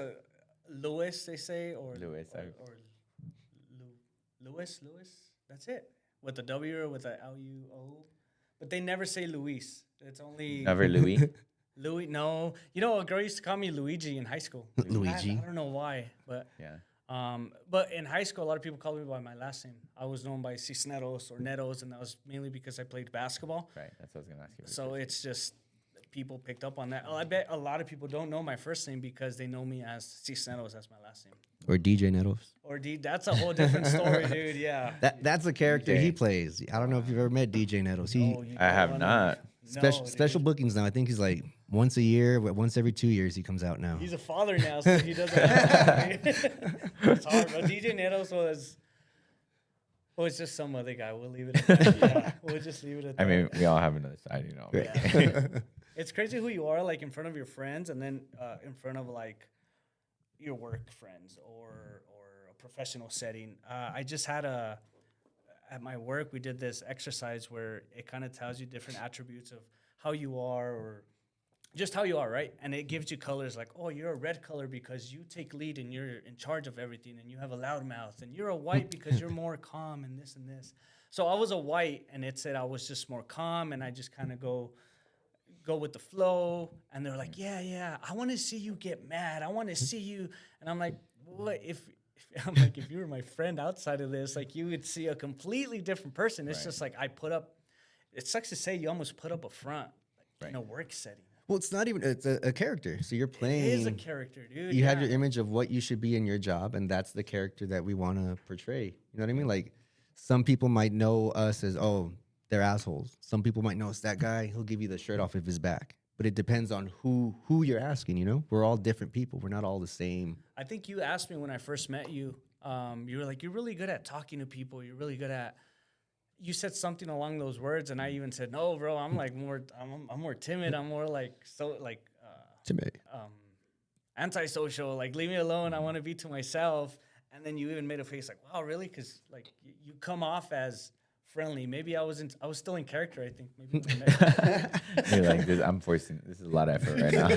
Louis, they say, or Louis, or Louis. That's it. With a W or with a Luo, but they never say Luis. It's only Never Louis. Louis. No, a girl used to call me Luigi in high school. Luigi. I don't know why, but Yeah. but in high school, a lot of people called me by my last name. I was known by Cisneros or Netos, and that was mainly because I played basketball. Right. That's what I was gonna ask you. So it's just people picked up on that. Oh, I bet a lot of people don't know my first name because they know me as Cisneros. That's my last name. Or DJ Nettles. Or that's a whole different story, dude. Yeah. That's a character DJ. he plays. I don't know if you've ever met DJ Nettles. I have not. Special bookings now. I think he's like once a year, but once every 2 years he comes out now. He's a father now, so he doesn't have to. It's hard, bro. DJ Nettles was just some other guy. We'll leave it at that. Yeah, we'll just leave it at that. I mean, we all have another side, you know. Yeah. It's crazy who you are, like, in front of your friends and then in front of, like, your work friends or a professional setting. I just had at my work, we did this exercise where it kind of tells you different attributes of how you are or just how you are, right? And it gives you colors like, oh, you're a red color because you take lead and you're in charge of everything and you have a loud mouth. And you're a white because you're more calm and this and this. So I was a white and it said I was just more calm and I just kind of go with the flow. And they're like, yeah, I want to see you get mad. I want to see you. And I'm like, what if you were my friend outside of this, like you would see a completely different person. It's just like it sucks to say you almost put up a front in a work setting. Well, it's not even, it's a character. So you're playing. It is a character, dude. You have your image of what you should be in your job, and that's the character that we want to portray. You know what I mean? Like, some people might know us as, oh, they're assholes. Some people might know us, that guy, he'll give you the shirt off of his back. But it depends on who you're asking, you know? We're all different people. We're not all the same. I think you asked me when I first met you, you were like, you're really good at talking to people. You're really good at... You said something along those words, and I even said, "No, bro, I'm like I'm more timid. I'm more like timid, antisocial. Like, leave me alone. I want to be to myself." And then you even made a face like, "Wow, really?" Because like you come off as friendly. Maybe I was still in character. I think maybe. You're like, I'm forcing. This is a lot of effort right now.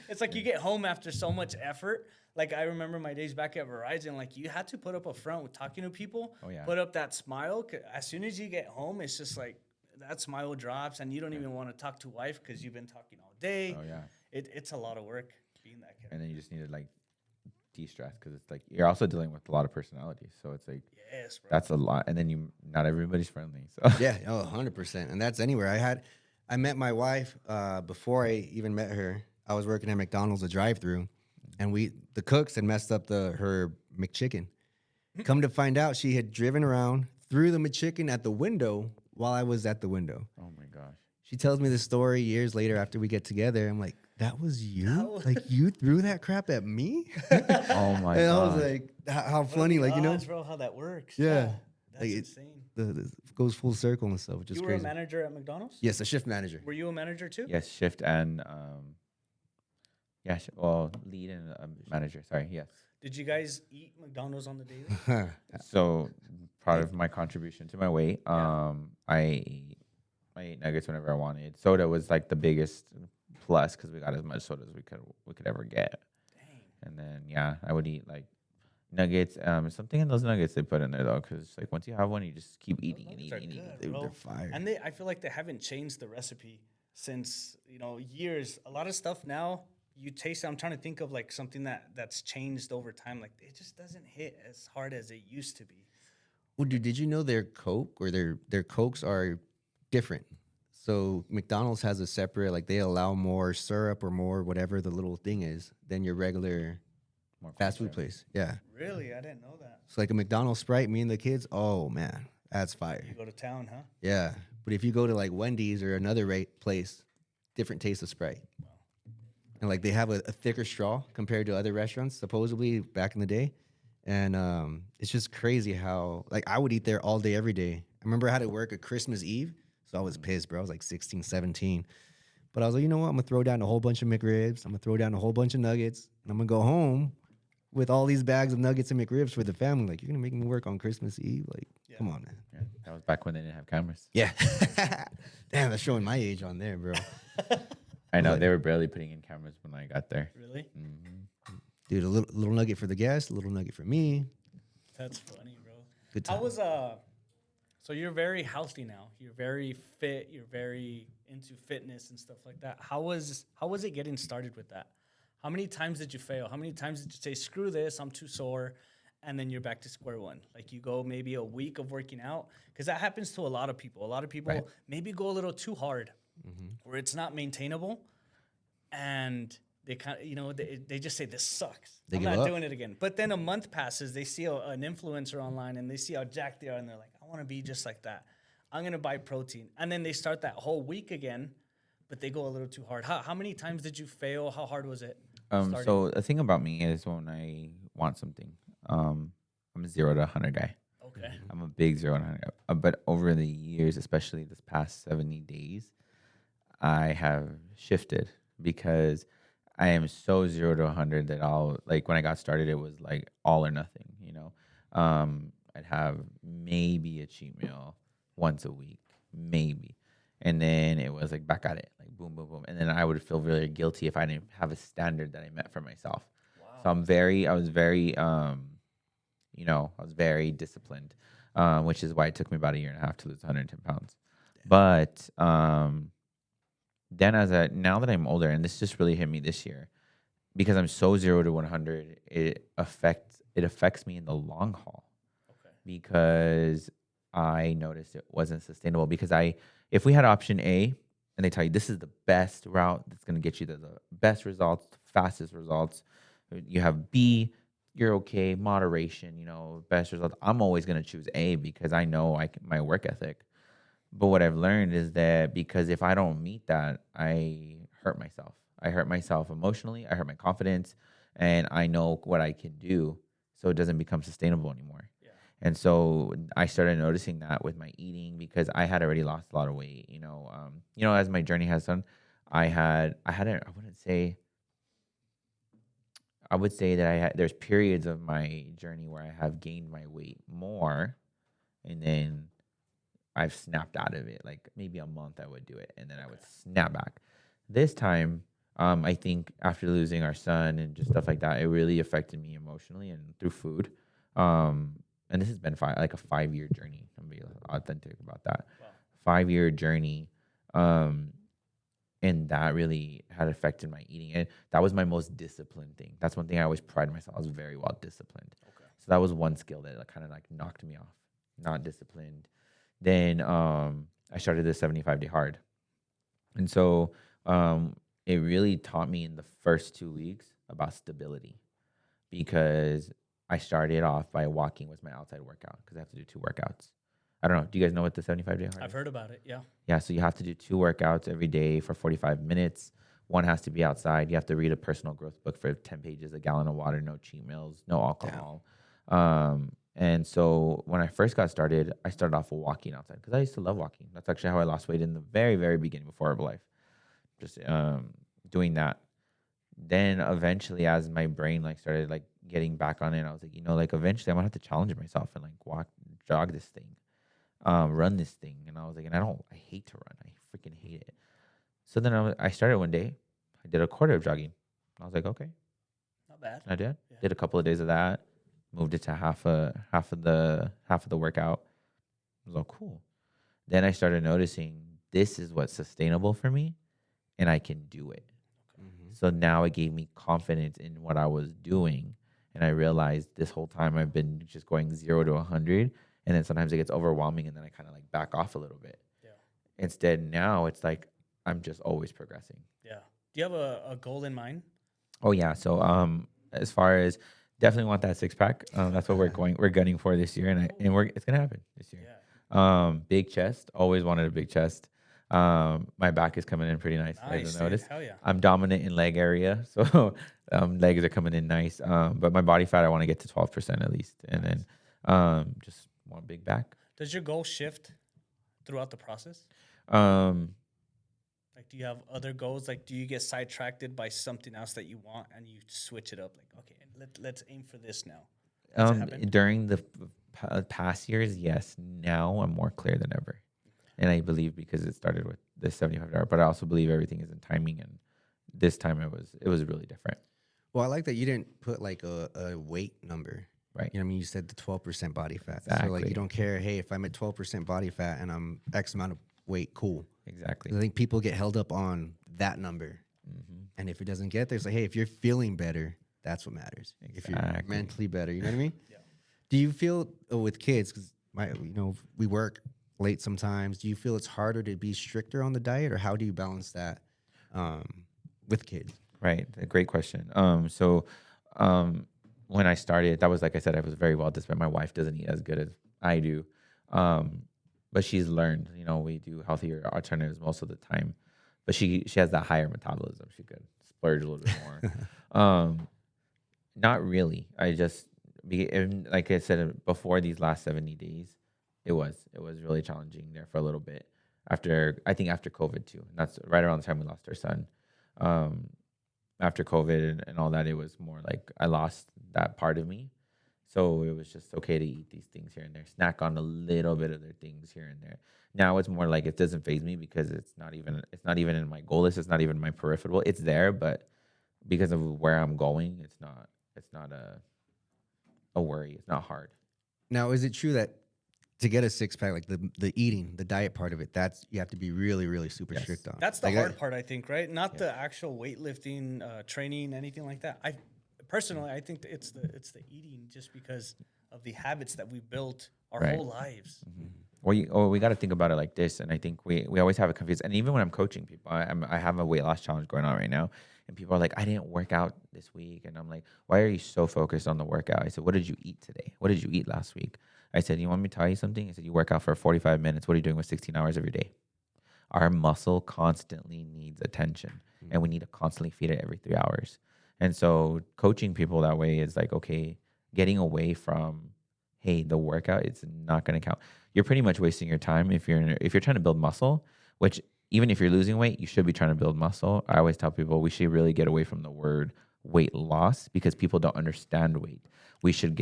It's like you get home after so much effort. Like, I remember my days back at Verizon, like, you had to put up a front with talking to people, put up that smile. As soon as you get home, it's just like that smile drops, and you don't even want to talk to wife because you've been talking all day. Oh, yeah. It's a lot of work being that character. And then you just need to, like, de-stress because it's like you're also dealing with a lot of personalities. So it's like, yes, bro. That's a lot. And then not everybody's friendly. So yeah, 100%. And that's anywhere. I met my wife before I even met her. I was working at McDonald's, a drive-through. And the cooks had messed up her McChicken. Come to find out, she had driven around, threw the McChicken at the window while I was at the window. Oh my gosh. She tells me the story years later after we get together. I'm like, that was you? Like, you threw that crap at me? Oh my god. And I was like, how funny, like, you know? Bro, how that works. Yeah. That's like insane. It goes full circle and stuff, which is crazy. You were a manager at McDonald's? Yes, a shift manager. Were you a manager too? Yes, shift and lead and manager. Sorry, yes. Did you guys eat McDonald's on the daily? So part of my contribution to my weight, I ate nuggets whenever I wanted. Soda was like the biggest plus because we got as much soda as we could ever get. Dang. And then I would eat like nuggets. Something in those nuggets they put in there though, because like once you have one, you just keep eating and eating and eating. They're fire. And I feel like they haven't changed the recipe since years. A lot of stuff now. You taste it. I'm trying to think of like something that's changed over time. Like, it just doesn't hit as hard as it used to be. Well, dude, did you know their Coke or their Cokes are different? So McDonald's has a separate, like, they allow more syrup or more whatever the little thing is than your regular fast food place. Yeah. Really? I didn't know that. It's like a McDonald's Sprite, me and the kids, oh man, that's fire. You go to town, huh? Yeah. But if you go to like Wendy's or another place, different taste of Sprite. Wow. And like they have a thicker straw compared to other restaurants, supposedly back in the day. And it's just crazy how, like, I would eat there all day, every day. I remember I had to work a Christmas Eve, so I was pissed, bro. I was like 16, 17. But I was like, you know what? I'm going to throw down a whole bunch of McRibs. I'm going to throw down a whole bunch of nuggets. And I'm going to go home with all these bags of nuggets and McRibs for the family. Like, you're going to make me work on Christmas Eve? Like, come on, man. Yeah, that was back when they didn't have cameras. Yeah. Damn, that's showing my age on there, bro. I know. They were barely putting in cameras when I got there. Really? Mm-hmm. Dude, a little nugget for the guests, a little nugget for me. That's funny, bro. Good time. How was so you're very healthy now. You're very fit. You're very into fitness and stuff like that. How was it getting started with that? How many times did you fail? How many times did you say, screw this, I'm too sore, and then you're back to square one? Like, you go maybe a week of working out, because that happens to a lot of people. A lot of people maybe go a little too hard where it's not maintainable, and they kind of, you know, they just say this sucks. I'm not doing it again. But then a month passes, they see an influencer online and they see how jacked they are, and they're like, I want to be just like that. I'm gonna buy protein, and then they start that whole week again, but they go a little too hard. How many times did you fail? How hard was it? So the thing about me is when I want something, I'm a 0 to 100 guy. Okay. I'm a big 0 to 100 guy. But over the years, especially this past 70 days, I have shifted because I am so 0 to 100 that I'll, like, when I got started, it was like all or nothing, you know. I'd have maybe a cheat meal once a week, maybe. And then it was like back at it, like boom, boom, boom. And then I would feel really guilty if I didn't have a standard that I met for myself. Wow. So I was very, you know, I was very disciplined, which is why it took me about a year and a half to lose 110 pounds. Damn. But then now that I'm older, and this just really hit me this year, because I'm so 0 to 100, it affects me in the long haul. Okay. Because I noticed it wasn't sustainable. Because if we had option A and they tell you this is the best route that's going to get you the best results, the fastest results, you have B, you're okay, moderation, you know, best results. I'm always going to choose A because I know my work ethic. But what I've learned is that because if I don't meet that, I hurt myself. I hurt myself emotionally. I hurt my confidence, and I know what I can do, so it doesn't become sustainable anymore. Yeah. And so I started noticing that with my eating because I had already lost a lot of weight. You know, as my journey has done, I would say that there's periods of my journey where I have gained my weight more, and then I've snapped out of it. Like maybe a month I would do it, and then I would snap back. This time, I think after losing our son and just stuff like that, it really affected me emotionally and through food. And this has been a 5-year journey. I'm being authentic about that. Wow. 5-year journey. And that really had affected my eating. And that was my most disciplined thing. That's one thing I always pride myself. I was very well disciplined. Okay. So that was one skill that kind of like knocked me off. Not disciplined. Then I started the 75-day hard. And so it really taught me in the first 2 weeks about stability, because I started off by walking with my outside workout because I have to do 2 workouts. I don't know. Do you guys know what the 75-day hard is? I've heard about it, yeah. Yeah, so you have to do 2 workouts every day for 45 minutes. One has to be outside. You have to read a personal growth book for 10 pages, a gallon of water, no cheat meals, no alcohol. And so when I first got started, I started off with walking outside because I used to love walking. That's actually how I lost weight in the very, very beginning before Herbalife. Just doing that. Then eventually, as my brain started getting back on it, I was like, eventually I'm gonna have to challenge myself and jog this thing, run this thing. And I was like, and I hate to run. I freaking hate it. So then I started one day. I did a quarter of jogging. I was like, okay, not bad. I did. Yeah. Did a couple of days of that. Moved it to half of the workout. It was all cool. Then I started noticing this is what's sustainable for me, and I can do it. Mm-hmm. So now it gave me confidence in what I was doing, and I realized this whole time I've been just going 0 to 100, and then sometimes it gets overwhelming, and then I kind of back off a little bit. Yeah. Instead, now it's like I'm just always progressing. Yeah. Do you have a goal in mind? Oh yeah. So as far as definitely want that 6-pack. That's what we're gunning for this year, and it's gonna happen this year. Yeah. Big chest. Always wanted a big chest. My back is coming in pretty nice. As I noticed. Hell yeah. I'm dominant in leg area, so legs are coming in nice. But my body fat, I want to get to 12% at least, and then just want big back. Does your goal shift throughout the process? Do you have other goals? Do you get sidetracked by something else that you want and you switch it up? Okay, let's aim for this now. During the past years, yes. Now I'm more clear than ever. And I believe because it started with the 75-hour, but I also believe everything is in timing. And this time it was really different. Well, I like that you didn't put a weight number. Right. You know what I mean? You said the 12% body fat. Exactly. So you don't care, hey, if I'm at 12% body fat and I'm X amount of weight, cool. Exactly. I think people get held up on that number. Mm-hmm. And if it doesn't get there, it's hey, if you're feeling better, that's what matters. Exactly. If you're mentally better, you know what I mean? Yeah. Do you feel with kids, because we work late sometimes. Do you feel it's harder to be stricter on the diet, or how do you balance that um, with kids? Right. A great question. When I started, that was, like I said, I was very well disciplined. My wife doesn't eat as good as I do. But she's learned, we do healthier alternatives most of the time. But she has that higher metabolism. She could splurge a little bit more. Not really. And like I said, before these last 70 days, it was really challenging there for a little bit. I think after COVID too. And that's right around the time we lost our son. After COVID and all that, it was more like I lost that part of me. So it was just okay to eat these things here and there, snack on a little bit of their things here and there. Now it's more like it doesn't faze me because it's not even in my goal list. It's not even in my peripheral. It's there, but because of where I'm going, it's not a worry. It's not hard. Now, is it true that to get a six pack, like the eating, the diet part of it, that's you have to be really, really super strict on. That's the hard part, I think, right? Not the actual weightlifting, training, anything like that. I think it's the eating, just because of the habits that we built our whole lives. Well, we got to think about it like this, and I think we always have it confused. And even when I'm coaching people, I have a weight loss challenge going on right now, and people are like, "I didn't work out this week," and I'm like, "Why are you so focused on the workout?" I said, "What did you eat today? What did you eat last week?" I said, "You want me to tell you something?" I said, "You work out for 45 minutes. What are you doing with 16 hours of your day?" Our muscle constantly needs attention, and we need to constantly feed it every 3 hours. And so coaching people that way is like, okay, getting away from, hey, the workout, it's not going to count. You're pretty much wasting your time if you're trying to build muscle, which even if you're losing weight, you should be trying to build muscle. I always tell people we should really get away from the word weight loss because people don't understand weight. We should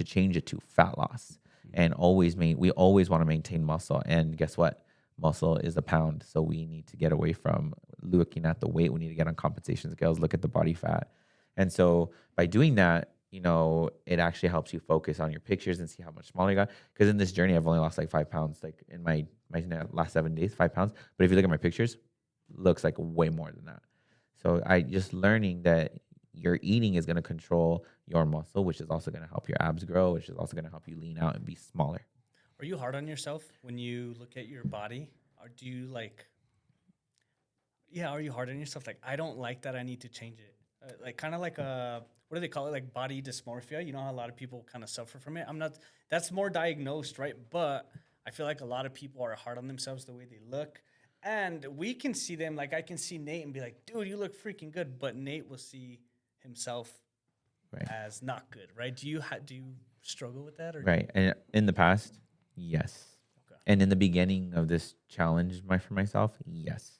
change it to fat loss. And we always want to maintain muscle. And guess what? Muscle is a pound. So we need to get away from looking at the weight. We need to get on compensation scales, look at the body fat. And so by doing that, it actually helps you focus on your pictures and see how much smaller you got. Because in this journey, I've only lost like 5 pounds, like in my last 7 days, 5 pounds. But if you look at my pictures, looks like way more than that. So I just learning that your eating is going to control your muscle, which is also going to help your abs grow, which is also going to help you lean out and be smaller. Are you hard on yourself when you look at your body? Or do you are you hard on yourself? Like, I don't like that, I need to change it. Kind of like what do they call it? Like body dysmorphia. You know how a lot of people kind of suffer from it? That's more diagnosed, right? But I feel like a lot of people are hard on themselves the way they look. And we can see them, like I can see Nate and be like, dude, you look freaking good. But Nate will see himself as not good, right? Do you struggle with that? Or right. And in the past, yes. Okay. And in the beginning of this challenge for myself, yes.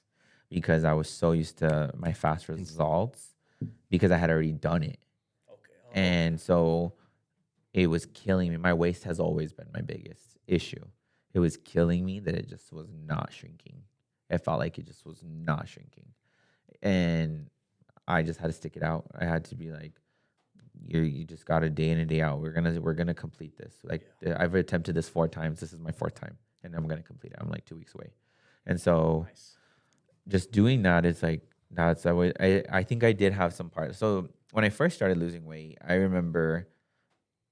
Because I was so used to my fast results because I had already done it. Okay. Oh. And so it was killing me. My waist has always been my biggest issue. It was killing me that it just was not shrinking. It felt like it just was not shrinking. And I just had to stick it out. I had to be like, you just got a day in and day out. We're gonna complete this. Like I've attempted this 4 times. This is my 4th time, and I'm gonna complete it. I'm like 2 weeks away, and so just doing that is like that's the way. I think I did have some part. So when I first started losing weight, I remember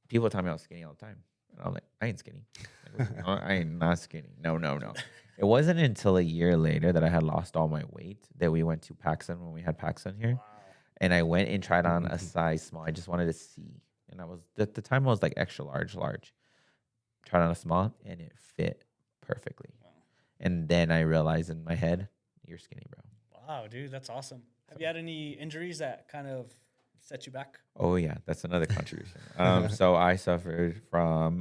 people telling me I was skinny all the time, and I'm like, I ain't skinny. I ain't not skinny. No. It wasn't until a year later that I had lost all my weight that we went to PacSun when we had PacSun here. Wow. And I went and tried on a size small. I just wanted to see. And I was, at the time I was like extra large. Tried on a small and it fit perfectly. Wow. And then I realized in my head, you're skinny, bro. Wow, dude, that's awesome. Have you had any injuries that kind of set you back? Oh yeah, that's another contribution. So I suffered from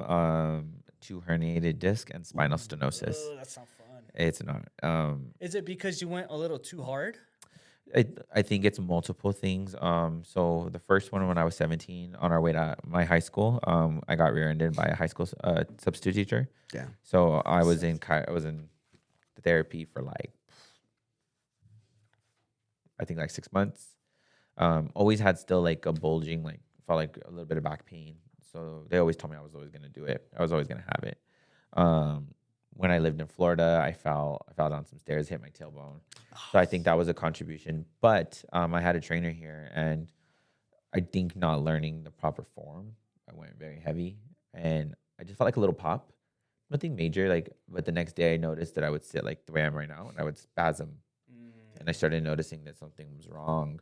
2 herniated disc and spinal stenosis. Oh, that's not fun. It's not. Is it because you went a little too hard? I think it's multiple things. So the first one when I was 17, on our way to my high school, I got rear-ended by a high school substitute teacher. Yeah. So I was in therapy for like, I think like 6 months. Always had still like a bulging, like felt like a little bit of back pain. So they always told me I was always gonna do it. I was always gonna have it. When I lived in Florida, I fell down some stairs, hit my tailbone. So I think that was a contribution. But I had a trainer here, and I think not learning the proper form, I went very heavy, and I just felt like a little pop. nothing major. Like, but the next day I noticed that I would sit like the way I am right now, and I would spasm, and I started noticing that something was wrong.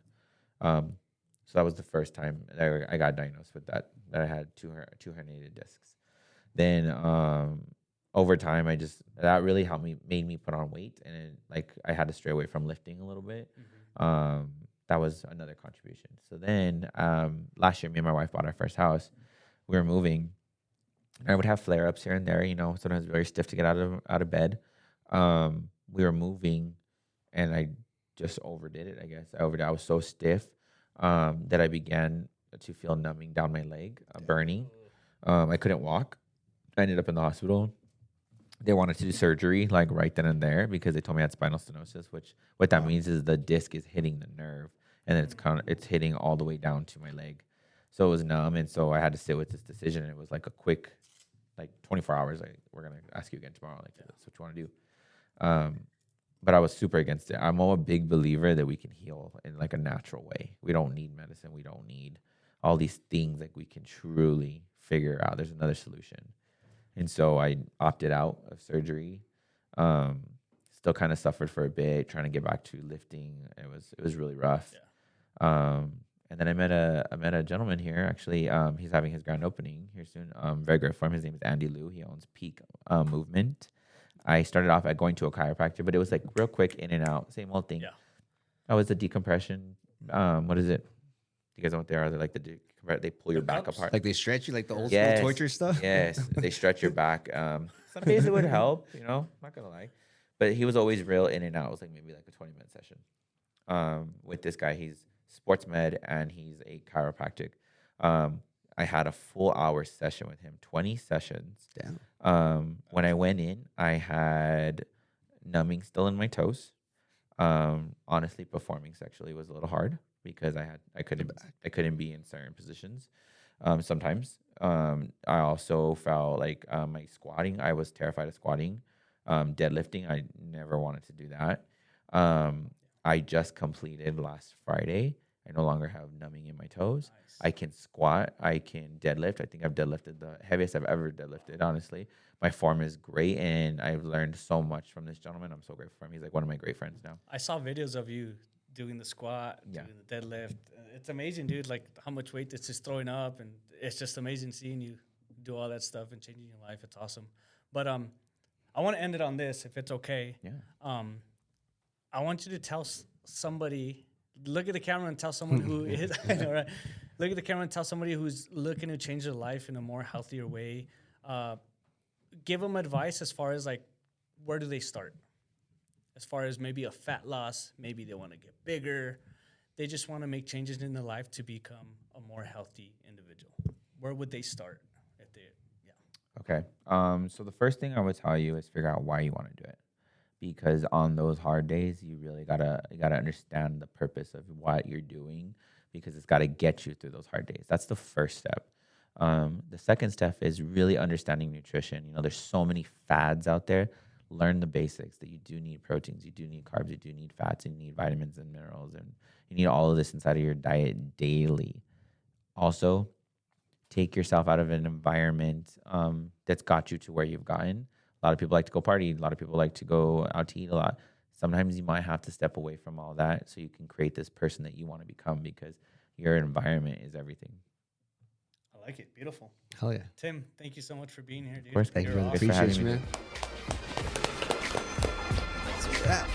So that was the first time that I got diagnosed with that I had two herniated discs. Then over time, that really helped me, made me put on weight, and like I had to stray away from lifting a little bit. That was another contribution. So then last year, me and my wife bought our first house. We were moving. I would have flare ups here and there. Sometimes very stiff to get out of bed. We were moving, and I just overdid it. I guess I was so stiff that I began to feel numbing down my leg, burning. I couldn't walk. I ended up in the hospital. They wanted to do surgery like right then and there because they told me I had spinal stenosis, which what that means is the disc is hitting the nerve, and then it's hitting all the way down to my leg. So it was numb, and so I had to sit with this decision. And it was like a quick, like 24 hours. Like, we're gonna ask you again tomorrow. Like, that's what you want to do. But I was super against it. I'm a big believer that we can heal in like a natural way. We don't need medicine. We don't need all these things. Like, we can truly figure out there's another solution. And so I opted out of surgery. Still kind of suffered for a bit, trying to get back to lifting. It was really rough. Yeah. And then I met a gentleman here. Actually, he's having his grand opening here soon. Very great for him. His name is Andy Liu. He owns Peak Movement. I started off at going to a chiropractor, but it was like real quick, in and out, same old thing. Yeah. I was the decompression. What is it? You guys know what they are? They're like they pull your back apart. Like they stretch you, like the old school torture stuff? Yes, they stretch your back. Some days it would help, not going to lie. But he was always real in and out. It was like maybe like a 20-minute session. With this guy, he's sports med and he's a chiropractic. I had a full hour session with him, 20 sessions. Damn. When I went in, I had numbing still in my toes. Honestly, performing sexually was a little hard because I couldn't be in certain positions. Sometimes I also felt like my squatting. I was terrified of squatting. Deadlifting, I never wanted to do that. I just completed last Friday. I no longer have numbing in my toes. Nice. I can squat. I can deadlift. I think I've deadlifted the heaviest I've ever deadlifted, honestly. My form is great, and I've learned so much from this gentleman. I'm so grateful for him. He's like one of my great friends now. I saw videos of you doing the squat, doing the deadlift. It's amazing, dude, like how much weight it's just throwing up, and it's just amazing seeing you do all that stuff and changing your life. It's awesome. But I want to end it on this, if it's okay. Yeah. I want you to tell somebody... Look at the camera and tell someone who is, I know, right? Look at the camera and tell somebody who's looking to change their life in a more healthier way. Give them advice as far as like, where do they start? As far as maybe a fat loss, maybe they want to get bigger. They just want to make changes in their life to become a more healthy individual. Where would they start? Okay. So the first thing I would tell you is figure out why you want to do it. Because on those hard days, you really gotta understand the purpose of what you're doing, because it's gotta get you through those hard days. That's the first step. The second step is really understanding nutrition. There's so many fads out there. Learn the basics that you do need proteins, you do need carbs, you do need fats, and you need vitamins and minerals, and you need all of this inside of your diet daily. Also, take yourself out of an environment that's got you to where you've gotten. A lot of people like to go party. A lot of people like to go out to eat a lot. Sometimes you might have to step away from all that so you can create this person that you want to become, because your environment is everything. I like it. Beautiful. Hell yeah. Tim, thank you so much for being here, dude. Of course. Thank you. Appreciate you, man. That's a wrap.